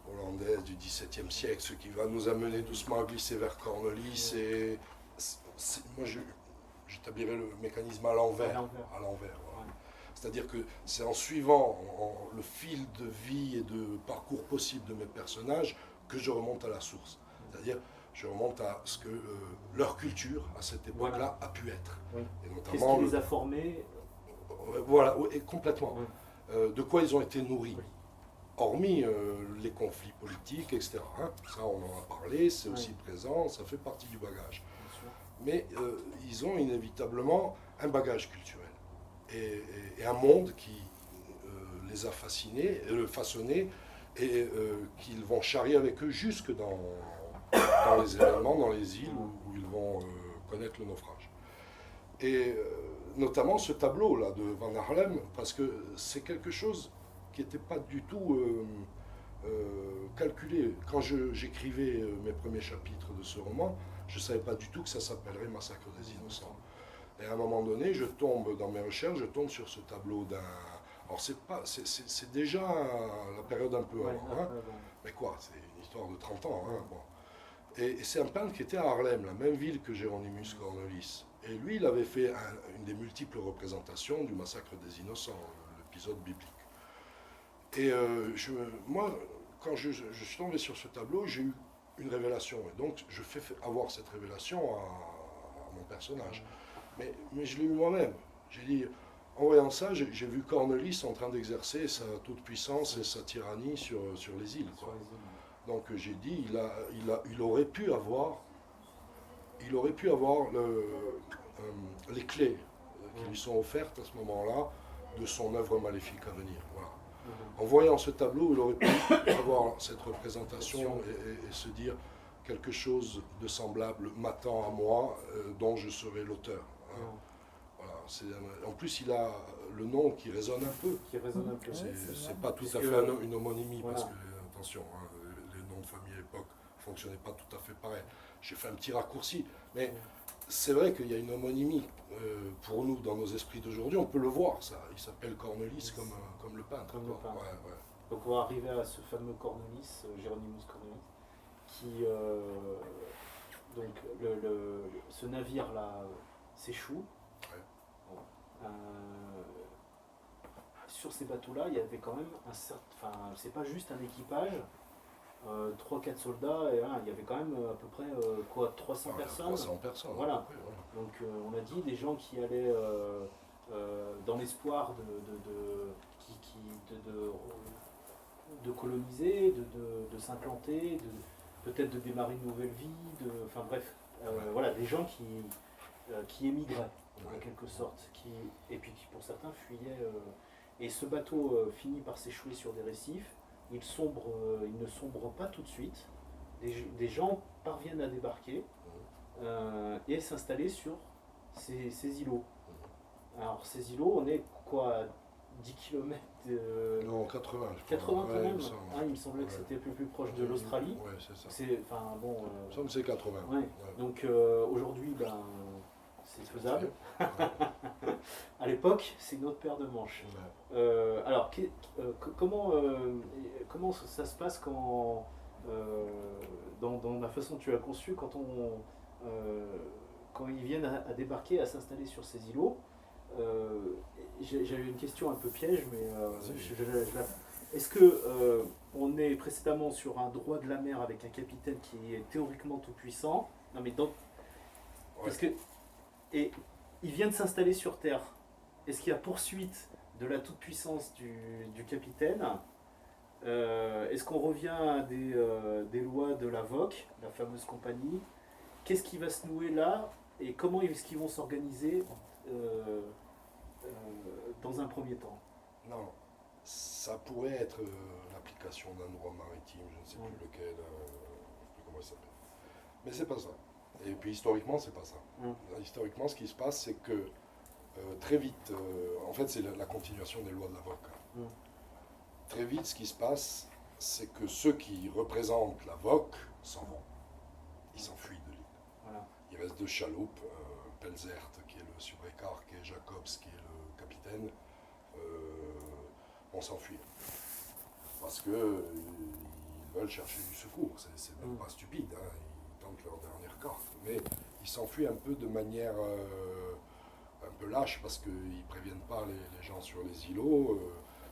hollandaise du XVIIe siècle, ce qui va nous amener doucement à glisser vers Cornelis. Et moi, j'établirais le mécanisme à l'envers. À l'envers, voilà. Ouais. C'est-à-dire que c'est en suivant le fil de vie et de parcours possible de mes personnages que je remonte à la source. C'est-à-dire, je remonte à ce que leur culture, à cette époque-là, Voilà. a pu être. Oui. Et Qu'est-ce notamment, qui les a formés? voilà, et complètement. Ouais. De quoi ils ont été nourris. Oui. Hormis les conflits politiques, etc. Hein. Ça, on en a parlé, c'est Oui. aussi présent, ça fait partie du bagage. Bien sûr. Mais ils ont inévitablement un bagage culturel et un monde qui les a façonnés et qu'ils vont charrier avec eux jusque dans les événements, dans les îles où ils vont connaître le naufrage. Et notamment ce tableau-là de Van Haarlem, parce que c'est quelque chose qui n'était pas du tout calculé. Quand j'écrivais mes premiers chapitres de ce roman, je ne savais pas du tout que ça s'appellerait Massacre des Innocents. Et à un moment donné, je tombe dans mes recherches, je tombe sur ce tableau d'un... Alors c'est déjà la période un peu avant, hein. Mais quoi, c'est une histoire de 30 ans. Hein, bon. Et c'est un peintre qui était à Haarlem, la même ville que Hieronymus Cornelis. Et lui, il avait fait une des multiples représentations du Massacre des Innocents, l'épisode biblique. Et moi, quand je suis tombé sur ce tableau, j'ai eu une révélation. Et donc, je fais avoir cette révélation à mon personnage. Mais je l'ai eu moi-même. J'ai dit, en voyant ça, j'ai vu Cornelis en train d'exercer sa toute-puissance et sa tyrannie sur les îles. Quoi. Donc j'ai dit, il aurait pu avoir les clés qui lui sont offertes à ce moment-là de son œuvre maléfique à venir. Voilà. En voyant ce tableau, il aurait pu avoir cette représentation et se dire quelque chose de semblable m'attend à moi, dont je serai l'auteur. Hein. Voilà, en plus, il a le nom qui résonne un peu. Qui résonne un peu. C'est pas tout à fait une homonymie, parce que, attention, hein, les noms de famille à l'époque ne fonctionnaient pas tout à fait pareil. J'ai fait un petit raccourci, mais c'est vrai qu'il y a une homonymie pour nous dans nos esprits d'aujourd'hui. On peut le voir, ça. Il s'appelle Cornelis comme le peintre. Comme le peintre. Ouais. Donc on va arriver à ce fameux Cornelis, Hieronymus Cornelis, qui donc ce navire là s'échoue. Ouais. Bon. Sur ces bateaux là, il y avait quand même un certain, enfin c'est pas juste un équipage, 3-4 soldats, et il y avait quand même à peu près 300 personnes. 300 personnes. Voilà. Peu près, ouais. Donc on a dit des gens qui allaient dans l'espoir de coloniser, de s'implanter, peut-être de démarrer une nouvelle vie, enfin bref, voilà, des gens qui émigraient en quelque sorte, et puis qui pour certains fuyaient. Et ce bateau finit par s'échouer sur des récifs. Il ne sombre pas tout de suite. Des gens parviennent à débarquer et s'installer sur ces îlots. Alors ces îlots, on est quoi, 10 km Non, 80. 80 quand ouais, même. Il me semblait que c'était plus proche de l'Australie. Ouais, c'est ça. Enfin bon. Il me semble que c'est 80. Ouais. Ouais. Donc aujourd'hui, c'est faisable. À l'époque, c'est une autre paire de manches. Ouais. Alors, comment ça se passe quand, dans la façon dont tu as conçu, quand ils viennent à débarquer, à s'installer sur ces îlots? J'avais une question un peu piège, mais est-ce que on est précédemment sur un droit de la mer avec un capitaine qui est théoriquement tout puissant? Non, mais parce que et il vient de s'installer sur Terre. Est-ce qu'il y a poursuite de la toute-puissance du capitaine? Est-ce qu'on revient à des lois de la VOC, la fameuse compagnie? Qu'est-ce qui va se nouer là? Et comment est-ce qu'ils vont s'organiser dans un premier temps? Non, ça pourrait être l'application d'un droit maritime, je ne sais plus lequel, je ne sais plus comment il s'appelle. Mais c'est pas ça. Et puis historiquement, c'est pas ça. Historiquement, ce qui se passe, c'est que très vite, en fait, c'est la continuation des lois de la VOC. Très vite, ce qui se passe, c'est que ceux qui représentent la VOC s'en vont. Ils s'enfuient de l'île. Voilà. Il reste 2 chaloupes, Pelzert qui est le subrécarque et Jacobs qui est le capitaine vont s'enfuir. Parce qu'ils veulent chercher du secours, c'est même pas stupide, hein. Ils tentent leur dernière carte. Mais ils s'enfuient un peu de manière un peu lâche parce qu'ils ne préviennent pas les gens sur les îlots,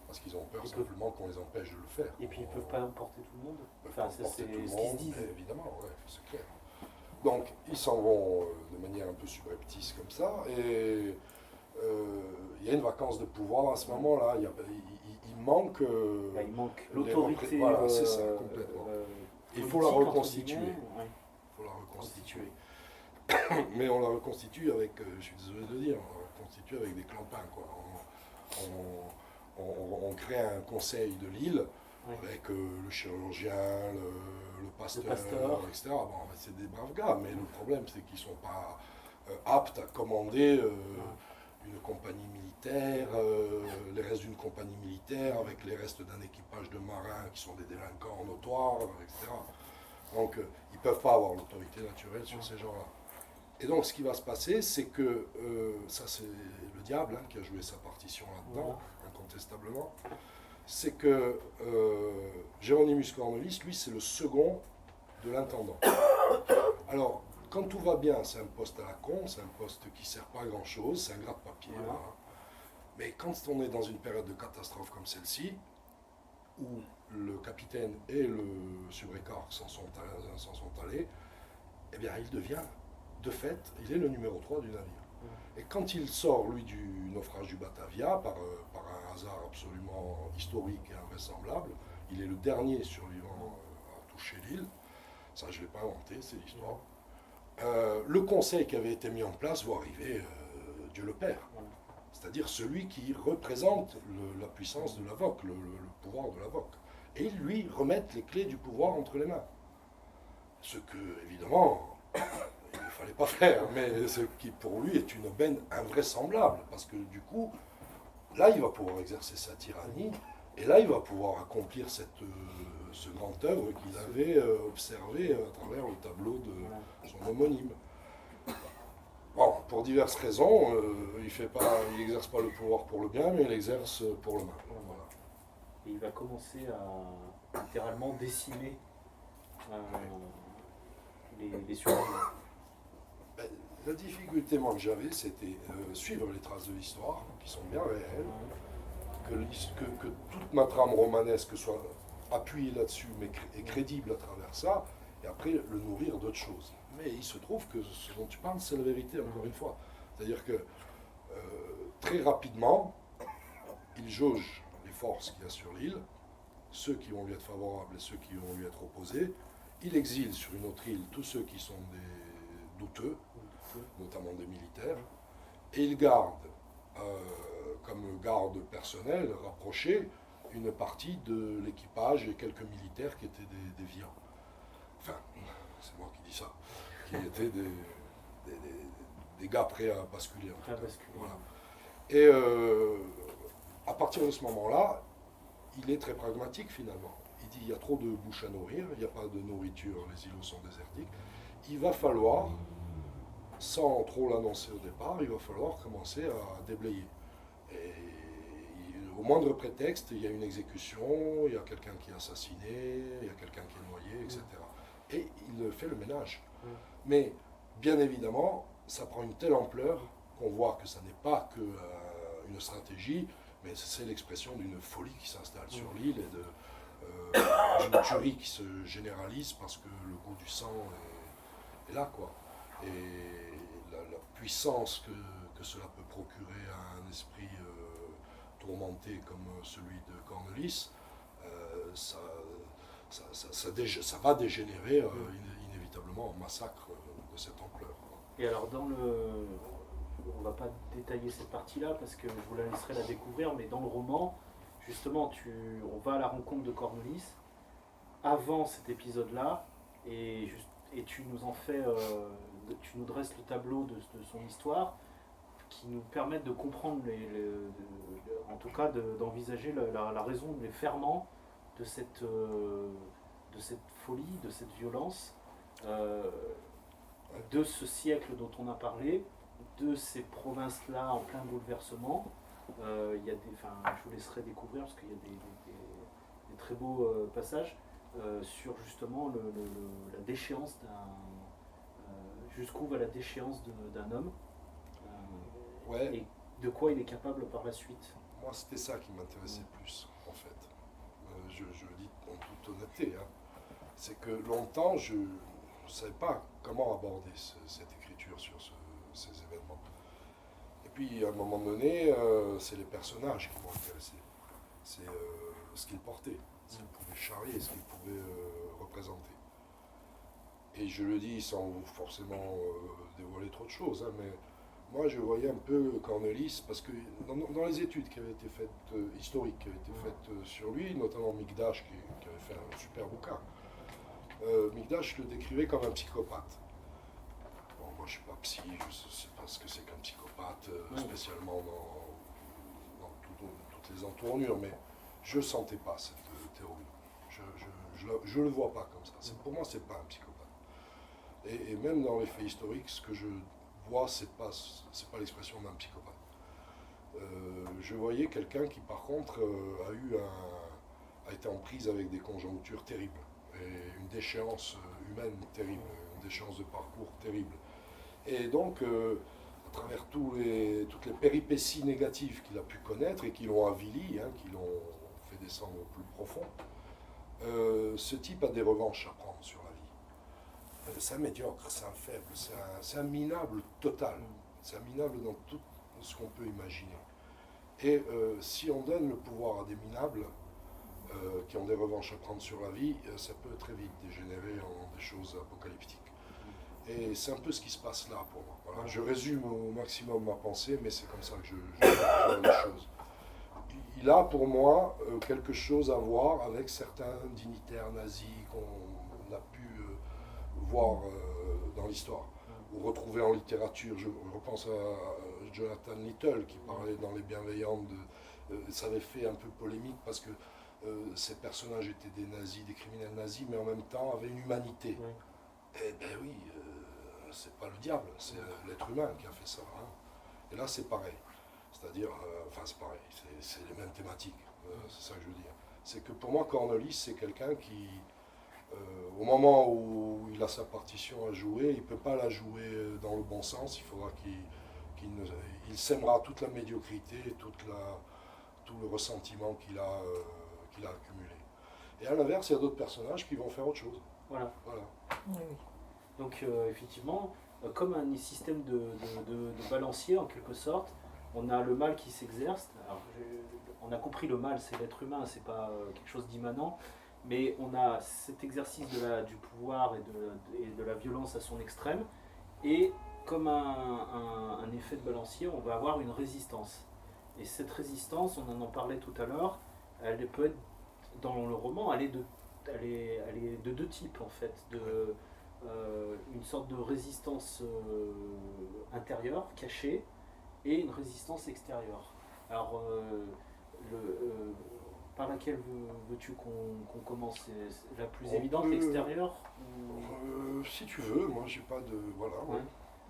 parce qu'ils ont peur simplement qu'on les empêche de le faire. Et puis ils ne peuvent pas emporter tout le monde. Enfin, Ça, c'est tout le ce qu'ils se monde, disent. évidemment, ouais, c'est clair. Donc, ils s'en vont de manière un peu subreptice comme ça, et il y a une vacance de pouvoir à ce moment-là. Il manque... Il manque les l'autorité. voilà, c'est ça, complètement. Il faut la politique, entre reconstituer. guillemets, ouais. Il faut la reconstituer. Mais on la reconstitue avec, je suis désolé de le dire, on la reconstitue avec des clampins, quoi. On crée un conseil de l'île, Ouais. avec le chirurgien, le pasteur, etc. Bon, c'est des braves gars, mais le problème c'est qu'ils ne sont pas aptes à commander une compagnie militaire, les restes d'une compagnie militaire, avec les restes d'un équipage de marins qui sont des délinquants notoires, etc. Donc ils ne peuvent pas avoir l'autorité naturelle sur ces gens-là. Et donc ce qui va se passer, c'est que, ça c'est le diable qui a joué sa partition là-dedans, incontestablement, c'est que Géronimus Cornelis, lui, c'est le second de l'intendant. Alors, quand tout va bien, c'est un poste à la con, c'est un poste qui ne sert pas à grand-chose, c'est un gratte-papier. Voilà. Mais quand on est dans une période de catastrophe comme celle-ci, où le capitaine et le subrécarque s'en sont allés, eh bien, il devient, de fait, il est le numéro 3 du navire. Et quand il sort, lui, du naufrage du Batavia, par un hasard absolument historique et invraisemblable, il est le dernier survivant à toucher l'île. Ça, je ne l'ai pas inventé, c'est l'histoire. Le conseil qui avait été mis en place va arriver, Dieu le Père. C'est-à-dire celui qui représente la puissance de l'avoc, le pouvoir de l'avoc. Et ils lui remettent les clés du pouvoir entre les mains. Ce que, évidemment, il ne fallait pas faire, mais ce qui pour lui est une aubaine invraisemblable, parce que du coup, là il va pouvoir exercer sa tyrannie, et là il va pouvoir accomplir ce grand œuvre qu'il avait observé à travers le tableau de son homonyme. Bon, pour diverses raisons, il n'exerce pas le pouvoir pour le bien, mais il l'exerce pour le mal. Voilà. Et il va commencer à littéralement décimer les survivants. La difficulté moi, que j'avais, c'était suivre les traces de l'histoire, qui sont bien réelles, que toute ma trame romanesque soit appuyée là-dessus, mais et crédible à travers ça, et après le nourrir d'autres choses. Mais il se trouve que ce dont tu parles, c'est la vérité, encore une fois. C'est-à-dire que très rapidement, il jauge les forces qu'il y a sur l'île, ceux qui vont lui être favorables et ceux qui vont lui être opposés. Il exile sur une autre île tous ceux qui sont des douteux, notamment des militaires, et il garde, comme garde personnelle rapprochée, une partie de l'équipage et quelques militaires qui étaient des viands. Enfin, c'est moi qui dis ça, qui étaient des gars prêts à basculer. Voilà. Et à partir de ce moment-là, il est très pragmatique finalement. Il dit il y a trop de bouches à nourrir, il n'y a pas de nourriture, les îlots sont désertiques. Il va falloir, sans trop l'annoncer au départ, il va falloir commencer à déblayer. Et au moindre prétexte, il y a une exécution, il y a quelqu'un qui est assassiné, il y a quelqu'un qui est noyé, etc. Et il fait le ménage. Mais bien évidemment, ça prend une telle ampleur qu'on voit que ça n'est pas que une stratégie, mais c'est l'expression d'une folie qui s'installe sur l'île et d'une tuerie qui se généralise parce que le goût du sang est là, quoi. Et la puissance que cela peut procurer à un esprit tourmenté comme celui de Cornelis, ça va dégénérer inévitablement en massacre de cette ampleur. Et alors on va pas détailler cette partie-là parce que je vous la laisserai la découvrir, mais dans le roman, justement, on va à la rencontre de Cornelis avant cet épisode-là, et tu nous en fais, tu nous dresses le tableau de son histoire, qui nous permettent de comprendre, en tout cas d'envisager la raison, les ferments de cette folie, de cette violence, de ce siècle dont on a parlé, de ces provinces-là en plein bouleversement. Il y a je vous laisserai découvrir parce qu'il y a des très beaux passages sur justement la déchéance jusqu'où va la déchéance d'un homme Ouais. et de quoi il est capable par la suite. Moi, c'était ça qui m'intéressait plus, en fait. Je le dis en toute honnêteté. Hein. C'est que longtemps, je ne savais pas comment aborder cette écriture sur ces événements. Et puis, à un moment donné, c'est les personnages qui m'ont intéressé. C'est ce qu'ils portaient, ce qu'ils pouvaient charrier, ce qu'ils pouvaient représenter. Et je le dis sans forcément dévoiler trop de choses, hein, mais moi je voyais un peu Cornelis, parce que dans les études qui avaient été faites, historiques, qui avaient été faites sur lui, notamment Mikdash, qui avait fait un super bouquin, Mikdash le décrivait comme un psychopathe. Bon, moi je suis pas psy, je ne sais pas ce que c'est qu'un psychopathe, spécialement dans toutes les entournures, mais je ne sentais pas cette théorie. Je le vois pas comme ça. Pour moi, c'est pas un psychopathe. Et même dans les faits historiques, ce que je vois, c'est pas l'expression d'un psychopathe. Je voyais quelqu'un qui, par contre, a été en prise avec des conjonctures terribles, et une déchéance humaine terrible, une déchéance de parcours terrible. Et donc, à travers toutes les péripéties négatives qu'il a pu connaître et qui l'ont avili, hein, qui l'ont fait descendre au plus profond, ce type a des revanches à prendre sur la vie. C'est un médiocre, c'est un faible, c'est un minable total. C'est un minable dans tout ce qu'on peut imaginer. Et si on donne le pouvoir à des minables qui ont des revanches à prendre sur la vie, ça peut très vite dégénérer en des choses apocalyptiques. Et c'est un peu ce qui se passe là pour moi. Voilà. Je résume au maximum ma pensée, mais c'est comme ça que je vois les choses. Il a pour moi quelque chose à voir avec certains dignitaires nazis qu'on a pu voir dans l'histoire, ou retrouver en littérature. Je repense à Jonathan Little qui parlait dans Les Bienveillantes, ça avait fait un peu polémique parce que ces personnages étaient des nazis, des criminels nazis, mais en même temps avaient une humanité. Eh ben oui, c'est pas le diable, c'est l'être humain qui a fait ça. Hein. Et là c'est pareil. C'est-à-dire, c'est pareil, c'est les mêmes thématiques, c'est ça que je veux dire. C'est que pour moi, Cornelis, c'est quelqu'un qui, au moment où il a sa partition à jouer, il ne peut pas la jouer dans le bon sens, il faudra qu'il sèmera toute la médiocrité, tout le ressentiment qu'il a accumulé. Et à l'inverse, il y a d'autres personnages qui vont faire autre chose. Voilà. Oui. Donc effectivement, comme un système de balancier en quelque sorte, on a le mal qui s'exerce. On a compris le mal, c'est l'être humain, c'est pas quelque chose d'immanent, mais on a cet exercice du pouvoir et de la violence à son extrême, et comme un effet de balancier, on va avoir une résistance. Et cette résistance, on en parlait tout à l'heure, elle peut être, dans le roman, elle est de deux types en fait. Une sorte de résistance intérieure, cachée, et une résistance extérieure. Alors, par laquelle veux-tu qu'on commence? C'est la plus évidente, l'extérieure Si tu veux, moi j'ai pas de... Voilà. Ouais.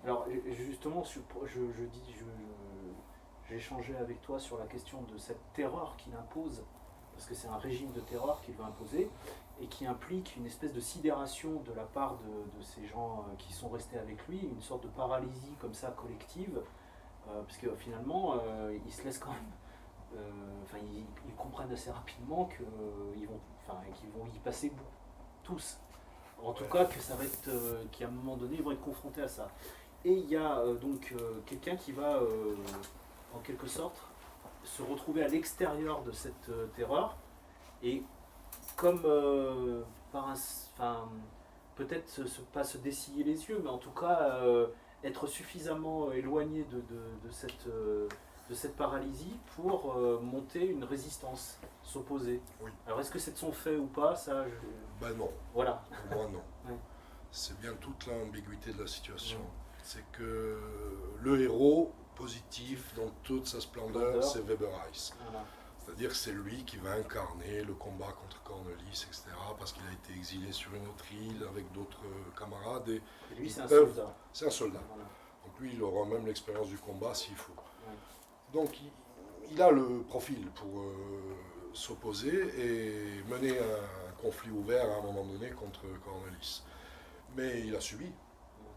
Alors justement, j'ai échangé avec toi sur la question de cette terreur qu'il impose, parce que c'est un régime de terreur qu'il va imposer, et qui implique une espèce de sidération de la part de ces gens qui sont restés avec lui, une sorte de paralysie comme ça collective, parce que finalement, ils se laissent quand même... ils comprennent assez rapidement qu'ils vont y passer tous. En tout cas, que ça va être, qu'à un moment donné, ils vont être confrontés à ça. Et il y a donc quelqu'un qui va, en quelque sorte, se retrouver à l'extérieur de cette terreur, et comme peut-être pas se dessiller les yeux, mais en tout cas être suffisamment éloigné de cette paralysie pour monter une résistance, s'opposer. Oui. Alors est-ce que c'est de son fait ou pas, ça Ben non, Voilà. pour moi non. Ouais. C'est bien toute l'ambiguïté de la situation. C'est que le héros positif dans toute sa splendeur, c'est Weber Heiss. Voilà. C'est-à-dire que c'est lui qui va incarner le combat contre Cornelis, etc., parce qu'il a été exilé sur une autre île avec d'autres camarades. Et Et lui, c'est un peuvent- soldat. C'est un soldat. Voilà. Donc lui, il aura même l'expérience du combat s'il faut. Donc il a le profil pour s'opposer et mener un conflit ouvert à un moment donné contre Cornelis. Mais il a subi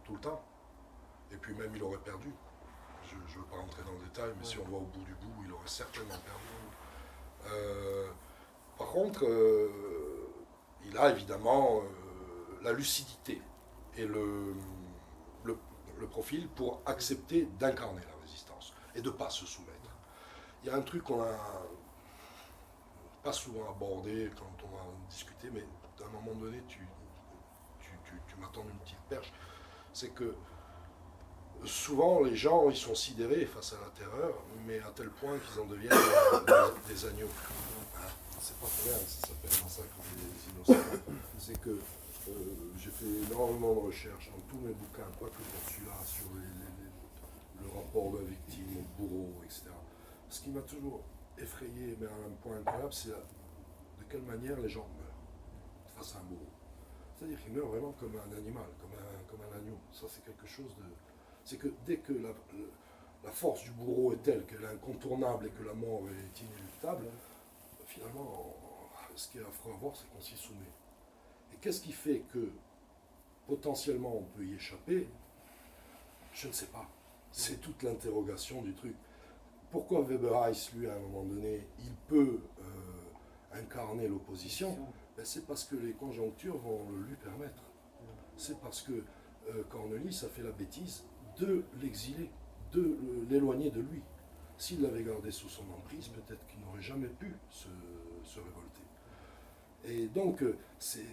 tout le temps. Et puis même il aurait perdu. Je ne veux pas rentrer dans le détail, mais si on va au bout du bout, il aurait certainement perdu. Par contre, il a évidemment la lucidité et le profil pour accepter d'incarner la résistance et de ne pas se soumettre. Il y a un truc qu'on n'a pas souvent abordé quand on a discuté, mais à un moment donné, tu m'attends une petite perche, c'est que souvent les gens ils sont sidérés face à la terreur, mais à tel point qu'ils en deviennent des agneaux. C'est pas pour rien, ça s'appelle Massacre des innocents. C'est que j'ai fait énormément de recherches dans tous mes bouquins, pas que dans celui-là, sur le rapport de la victime au bourreau, etc. Ce qui m'a toujours effrayé, mais à un point incroyable, c'est de quelle manière les gens meurent face à un bourreau. C'est-à-dire qu'ils meurent vraiment comme un animal, comme un agneau. Ça, c'est quelque chose de... C'est que dès que la force du bourreau est telle qu'elle est incontournable et que la mort est inéluctable, finalement, ce qui est affreux à voir, c'est qu'on s'y soumet. Et qu'est-ce qui fait que potentiellement on peut y échapper? Je ne sais pas. C'est toute l'interrogation du truc. Pourquoi Weber-Heiss, lui, à un moment donné, il peut incarner l'opposition? Ben, c'est parce que les conjonctures vont le lui permettre. C'est parce que Cornelis a fait la bêtise de l'exiler, de l'éloigner de lui. S'il l'avait gardé sous son emprise, peut-être qu'il n'aurait jamais pu se révolter. Et donc, c'est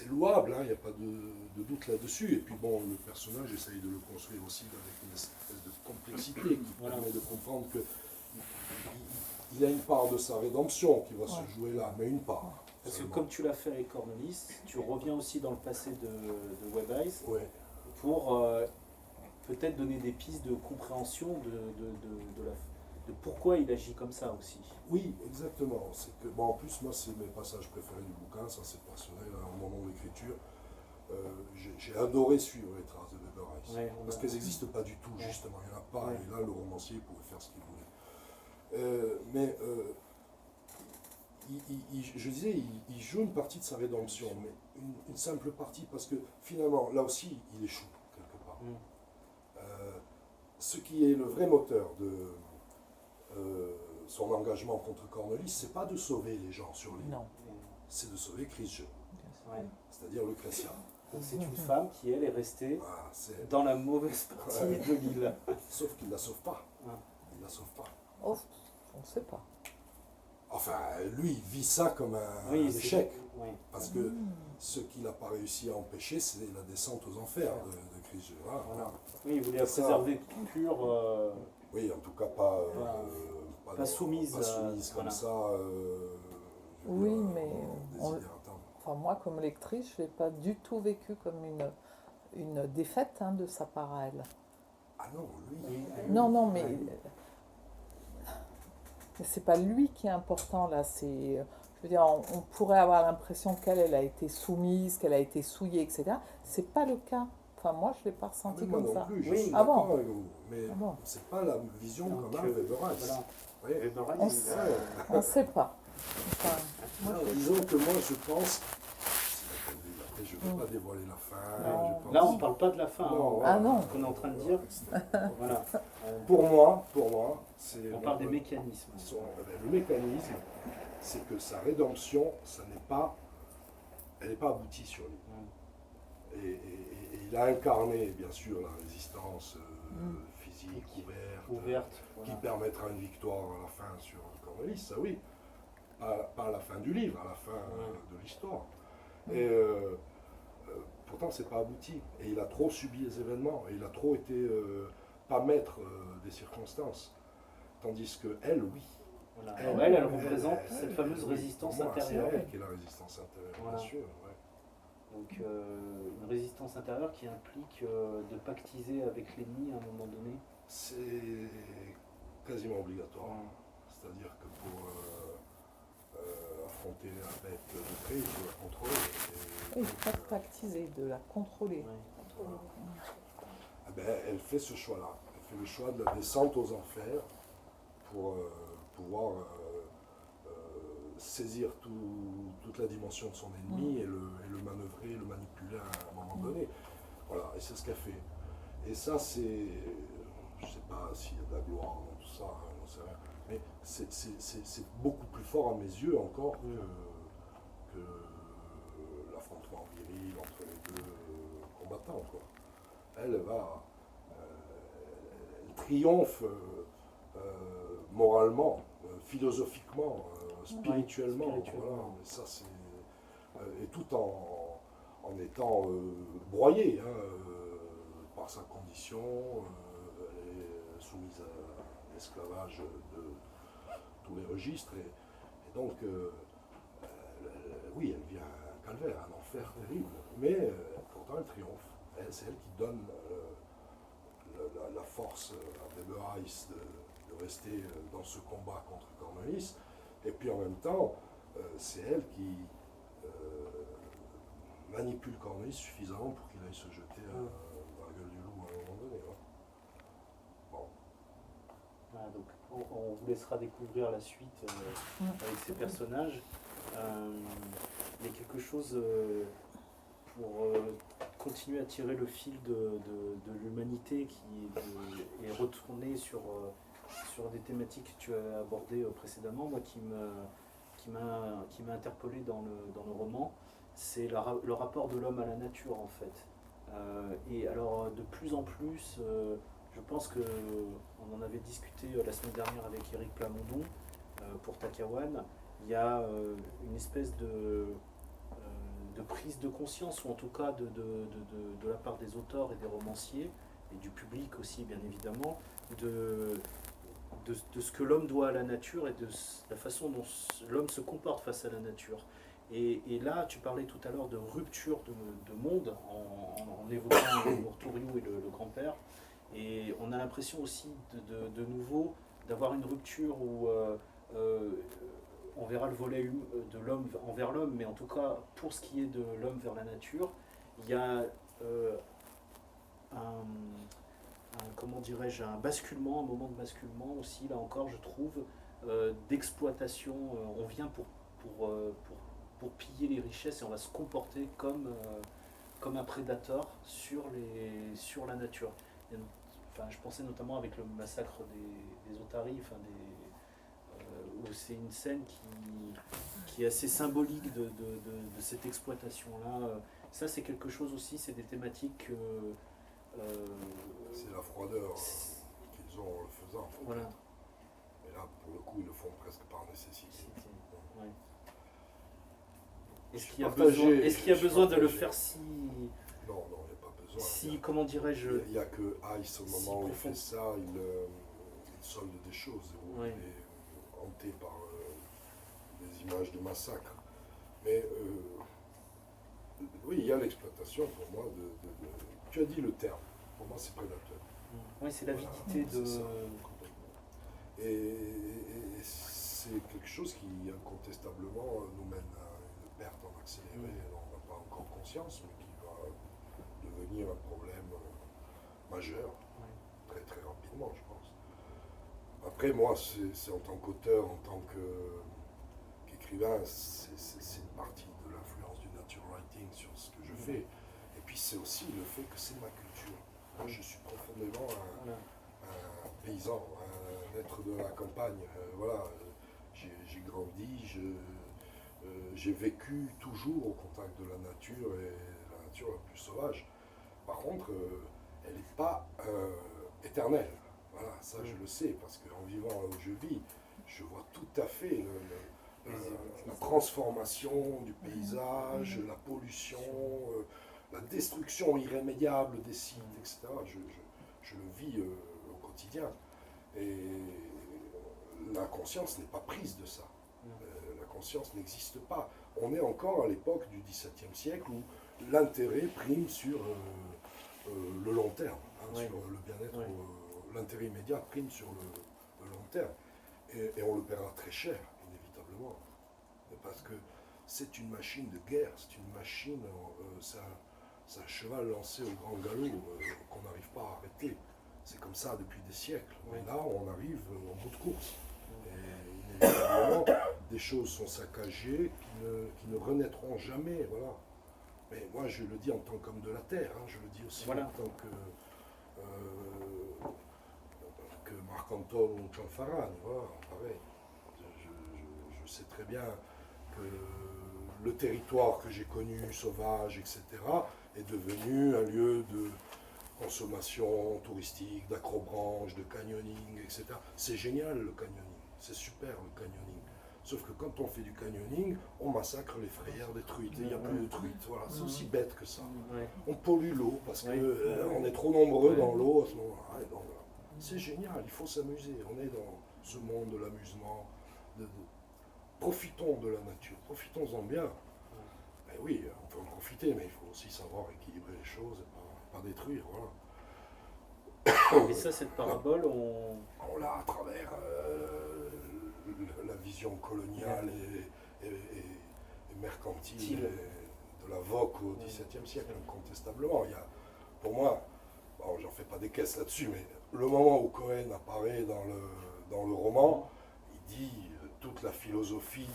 louable, il n'y a pas de doute là-dessus. Et puis bon, le personnage essaye de le construire aussi avec une espèce de complexité qui permet de comprendre qu'il a une part de sa rédemption qui va se jouer là, mais une part. Parce que comme tu l'as fait avec Cornelis, tu reviens aussi dans le passé de Weber-Heiss pour peut-être donner des pistes de compréhension de pourquoi il agit comme ça aussi. Oui, exactement. C'est que, bon, en plus, moi, c'est mes passages préférés du bouquin, ça c'est personnel, au moment de l'écriture. J'ai adoré suivre les traces de Weber-Heiss. Parce qu'elles n'existent pas du tout, justement. Il n'y en a pas, et là, le romancier pouvait faire ce qu'il voulait. Je disais, il joue une partie de sa rédemption, mais une simple partie, parce que finalement, là aussi, il échoue, quelque part. Ce qui est le vrai moteur de son engagement contre Cornelis, c'est pas de sauver les gens sur l'île, c'est de sauver Chris, c'est-à-dire Lucretia. Donc c'est une femme qui, elle, est restée dans la mauvaise partie de l'île. Sauf qu'il ne la sauve pas. Il la sauve pas. Oh, on ne sait pas. Enfin, lui, il vit ça comme un échec. Parce que ce qu'il n'a pas réussi à empêcher, c'est la descente aux enfers de Chris. Voilà. Oui, il voulait la préserver pure. Oui, en tout cas pas, pas soumise. Pas soumise comme ça. Oui, mais enfin, moi, comme lectrice, je ne l'ai pas du tout vécu comme une défaite de sa part à elle. Ah non, lui. Non, mais c'est pas lui qui est important là. Je veux dire, on pourrait avoir l'impression qu'elle a été soumise, qu'elle a été souillée, etc. C'est pas le cas. Enfin, moi, je l'ai pas ressenti comme ça. Plus, je suis d'accord avec vous, mais c'est pas la vision donc, comme un Weber-Heiss. On ne sait pas. Enfin, disons que moi, je pense. Après, je ne veux pas dévoiler la fin. Là, on ne parle pas de la fin. Non. Ce qu'on est en train de dire. Voilà. Pour moi, c'est. On parle des mécanismes. Le mécanisme, c'est que sa rédemption, elle n'est pas aboutie sur lui. Et il a incarné, bien sûr, la résistance physique ouverte qui permettra une victoire à la fin sur Cornelis, ça oui. Pas à la fin du livre, à la fin de l'histoire. Et pourtant, c'est pas abouti. Et il a trop subi les événements. Et il a trop été pas maître des circonstances. Tandis que elle, oui. Voilà. Elle représente cette fameuse résistance intérieure. C'est elle qui est la résistance intérieure, bien sûr. Donc une résistance intérieure qui implique de pactiser avec l'ennemi à un moment donné. C'est quasiment obligatoire. C'est-à-dire que pour affronter la bête de près, il faut la contrôler. Oui, pas de pactiser, de la contrôler. eh ben, elle fait ce choix-là. Elle fait le choix de la descente aux enfers pour pouvoir saisir toute la dimension de son ennemi et le manœuvrer, le manipuler à un moment donné. Voilà, et c'est ce qu'elle fait. Et ça, c'est. Je ne sais pas s'il y a de la gloire dans tout ça, hein, j'en sais rien. Mais c'est beaucoup plus fort à mes yeux encore que l'affrontement viril entre les deux combattants, quoi. Elle va. Elle triomphe moralement, philosophiquement, spirituellement. Voilà. Mais ça, c'est. Et tout en étant broyée hein, par sa condition, elle est soumise à l'esclavage de tous les registres. Et donc, oui, elle vit un calvaire, un enfer terrible, mais pourtant elle triomphe. C'est elle qui donne la force à Beber-Heiss de rester dans ce combat contre Cornelis. Et puis en même temps, c'est elle qui manipule Cornelis suffisamment pour qu'il aille se jeter dans la gueule du loup à un moment donné. Ouais. Bon. Voilà, donc on vous laissera découvrir la suite avec ces personnages. Il y a quelque chose pour continuer à tirer le fil de l'humanité qui est retourné sur des thématiques que tu as abordées précédemment, moi qui m'a interpellé dans le roman, c'est le rapport de l'homme à la nature en fait. Et alors de plus en plus, je pense qu'on en avait discuté la semaine dernière avec Éric Plamondon pour Takawan, il y a une espèce de prise de conscience, ou en tout cas de la part des auteurs et des romanciers, et du public aussi bien évidemment, de ce que l'homme doit à la nature et de la façon dont l'homme se comporte face à la nature. Et là, tu parlais tout à l'heure de rupture de monde en évoquant Mortouriou et le grand-père. Et on a l'impression aussi de nouveau d'avoir une rupture où on verra le volet de l'homme envers l'homme, mais en tout cas, pour ce qui est de l'homme vers la nature, il y a comment dirais-je, un basculement, un moment de basculement aussi, là encore, je trouve, d'exploitation. On vient pour piller les richesses et on va se comporter comme un prédateur sur la nature. Et, enfin, je pensais notamment avec le massacre des Otaries, enfin où c'est une scène qui est assez symbolique de cette exploitation-là. Ça, c'est quelque chose aussi, c'est des thématiques... c'est la froideur qu'ils ont en le faisant. Voilà. Et là, pour le coup, ils le font presque par nécessité. Ouais. Est-ce qu'il y a besoin de le faire si... Non, il n'y a pas besoin. Si, comment dirais-je... Il n'y a que Heiss, au moment où il fait ça, il solde des choses. Ouais. Il est hanté par des images de massacre. Mais oui, il y a l'exploitation, pour moi, tu as dit le terme. Pour moi, c'est prédateur. Oui, c'est l'avidité de... Ça, et c'est quelque chose qui, incontestablement, nous mène à une perte en accéléré, dont on n'a pas encore conscience, mais qui va devenir un problème majeur, très très rapidement, je pense. Après, moi, c'est en tant qu'auteur, en tant qu'écrivain, c'est une partie de l'influence du natural writing sur ce que je fais. Et puis, c'est aussi le fait que c'est ma culture. Moi, je suis profondément un paysan, un être de la campagne. Voilà, j'ai grandi, j'ai vécu toujours au contact de la nature, et la nature la plus sauvage. Par contre, elle n'est pas éternelle. Voilà, ça je le sais, parce qu'en vivant là où je vis, je vois tout à fait la transformation du paysage, la pollution, la destruction irrémédiable des sites, etc. Je le vis au quotidien. Et la conscience n'est pas prise de ça. La conscience n'existe pas. On est encore à l'époque du XVIIe siècle où l'intérêt prime sur le long terme, sur le bien-être. L'intérêt immédiat prime sur le long terme. Et on le paiera très cher, parce que c'est une machine de guerre, c'est une machine, c'est un cheval lancé au grand galop qu'on n'arrive pas à arrêter. C'est comme ça depuis des siècles. Oui. Et là, on arrive au bout de course. Et inévitablement, des choses sont saccagées qui ne renaîtront jamais. Voilà. Mais moi, je le dis en tant qu'homme de la terre, hein, je le dis aussi Voilà. en tant que Marc-Antoine ou Chanfarane. Voilà, pareil. Je sais très bien que le territoire que j'ai connu, sauvage, etc., est devenu un lieu de consommation touristique, d'acrobranche, de canyoning, etc. C'est génial le canyoning, c'est super le canyoning. Sauf que quand on fait du canyoning, on massacre les frayères des truites. Il n'y a plus de truites. Voilà, c'est aussi bête que ça. Ouais. On pollue l'eau parce Oui. qu'on est trop nombreux Ouais. dans l'eau à ce moment-là. Et donc, voilà. C'est génial, il faut s'amuser. On est dans ce monde de l'amusement. Profitons de la nature, profitons-en bien. Ben oui, on peut en profiter, mais il faut aussi savoir équilibrer les choses et pas détruire. Voilà. Et ça, cette parabole, On l'a à travers la vision coloniale et mercantile de la VOC au XVIIe siècle, incontestablement. Il y a, pour moi, bon, j'en fais pas des caisses là-dessus, mais le moment où Cohen apparaît dans le roman, il dit toute la philosophie,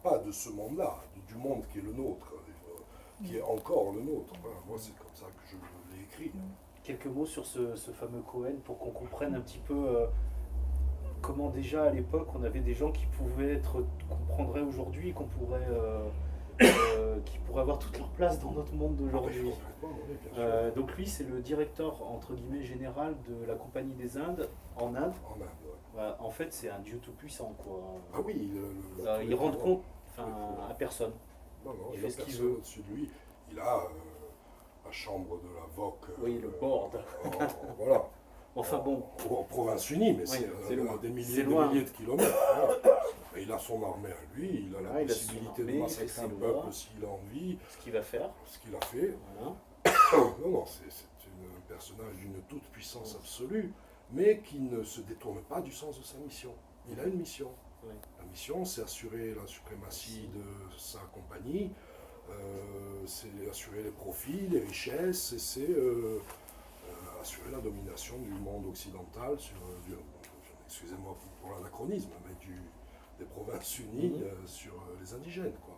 pas de ce monde-là, du monde qui est le nôtre, qui est encore le nôtre. Voilà, moi, c'est comme ça que je l'ai écrit. quelques mots sur ce fameux Cohen pour qu'on comprenne un petit peu comment déjà à l'époque on avait des gens qui pouvaient être, qu'on prendrait aujourd'hui, qui pourraient avoir toute leur place dans notre monde d'aujourd'hui. Donc lui c'est le directeur entre guillemets général de la Compagnie des Indes en Inde. En Inde, ouais. Voilà, en fait c'est un dieu tout puissant quoi. Ah oui, Il rend compte à personne. Non, non, Il il fait a ce qu'il personne veut. au-dessus de lui. Il a la chambre de la VOC. Oui, le board. Voilà. Enfin bon. En province unie, mais Oui, c'est loin. des milliers, C'est des loin. milliers de kilomètres. Voilà. Et il a son armée à lui, il a la Ouais, il a son possibilité armée, de il fait massacrer ses un lois. peuple s'il a envie, Ce qu'il va faire. ce qu'il a fait. Voilà. Non, non, c'est un personnage d'une toute puissance absolue, mais qui ne se détourne pas du sens de sa mission. Il a une mission. Oui. La mission, c'est assurer la suprématie de sa compagnie, c'est assurer les profits, les richesses, et c'est assurer la domination du monde occidental sur, excusez-moi pour l'anachronisme, mais des provinces unies sur les indigènes, quoi.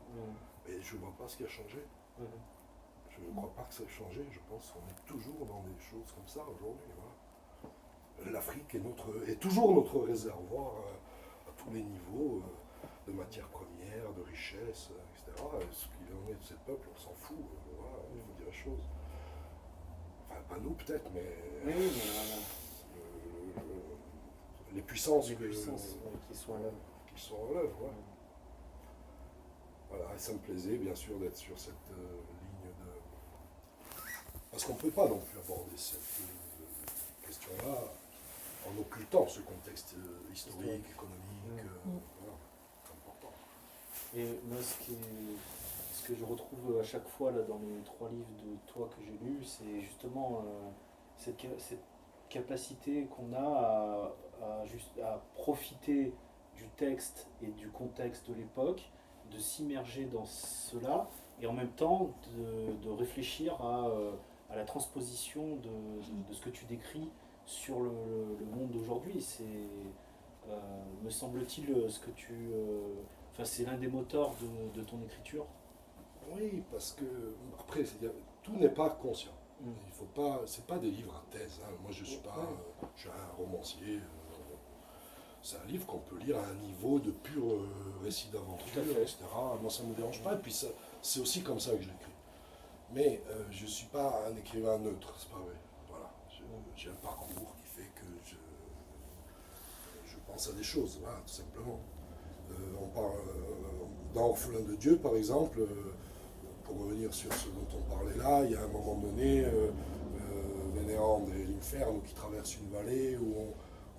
Et je ne vois pas ce qui a changé. Je ne crois pas que ça ait changé. Je pense qu'on est toujours dans des choses comme ça aujourd'hui. Voilà. L'Afrique est toujours notre réservoir à tous les niveaux de matières premières, de richesses, etc. Ce qu'il en est de ces peuples, on s'en fout. Voilà, il faut dire les choses. Enfin, pas nous peut-être, mais Oui, mais voilà. les puissances, Les puissances qui sont là. qui sont en œuvre. Ouais. Voilà, et ça me plaisait bien sûr d'être sur cette ligne de... Parce qu'on ne peut pas non plus aborder cette question-là en occultant ce contexte historique, économique. Voilà, c'est important. Et moi, ce que je retrouve à chaque fois là, dans les 3 livres de toi que j'ai lus, c'est justement cette capacité qu'on a à profiter du texte et du contexte de l'époque, de s'immerger dans cela, et en même temps de réfléchir à la transposition de ce que tu décris sur le monde d'aujourd'hui. C'est, me semble-t-il, ce que tu... c'est l'un des moteurs de ton écriture. Oui, parce que après, tout n'est pas conscient. Il faut pas, c'est pas des livres à thèse. Hein. Moi, je suis pas, je suis un romancier. C'est un livre qu'on peut lire à un niveau de pur récit d'aventure, etc. Moi, ça me dérange pas. Et puis, c'est aussi comme ça que je l'écris. Mais je suis pas un écrivain neutre, c'est pas vrai. Voilà, j'ai un parcours qui fait que je pense à des choses, voilà, tout simplement. On parle dans Orphelin de Dieu, par exemple. Pour revenir sur ce dont on parlait là, il y a un moment donné, Vénérande et l'Inferno qui traversent une vallée où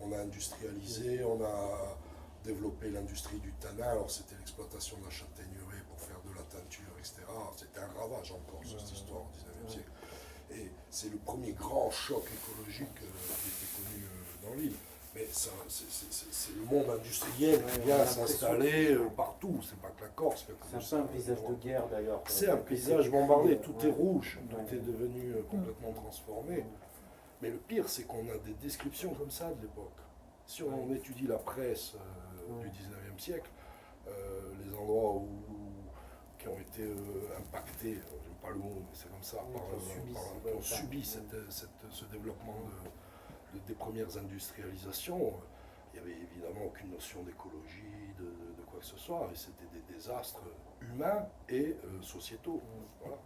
on a industrialisé, on a développé l'industrie du tanin. Alors c'était l'exploitation de la châtaigneraie pour faire de la teinture, etc. C'était un ravage encore, cette histoire au XIXe siècle. Et c'est le premier grand choc écologique qui était connu dans l'île. Mais c'est le monde industriel qui Ouais, vient on a l'impression s'installer que- partout. C'est pas que la Corse. C'est un peu un paysage de guerre d'ailleurs. C'est un paysage bombardé, tout Ouais. est rouge, Ouais. tout est devenu complètement transformé. Mais le pire, c'est qu'on a des descriptions comme ça de l'époque. Si on étudie la presse du 19e siècle, les endroits qui ont été impactés, j'aime pas le mot, mais c'est comme ça, qui ont subi ce développement des premières industrialisations, il n'y avait évidemment aucune notion d'écologie, de quoi que ce soit, et c'était des désastres humains et sociétaux. Voilà.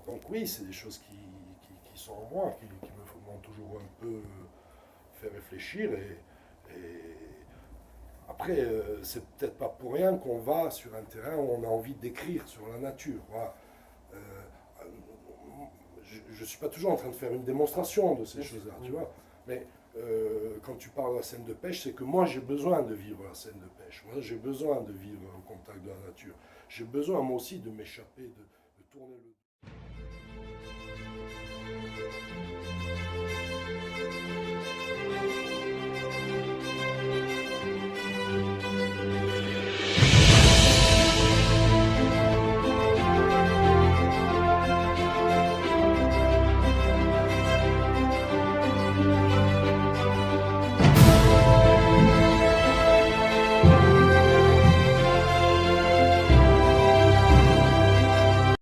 Donc oui, c'est des choses qui sont en moi, qui m'ont toujours un peu fait réfléchir, et après, c'est peut-être pas pour rien qu'on va sur un terrain où on a envie d'écrire sur la nature. Voilà. Je ne suis pas toujours en train de faire une démonstration de ces choses-là, tu vois. Mais quand tu parles de la scène de pêche, c'est que moi j'ai besoin de vivre la scène de pêche. Moi j'ai besoin de vivre au contact de la nature. J'ai besoin moi aussi de m'échapper, de tourner le...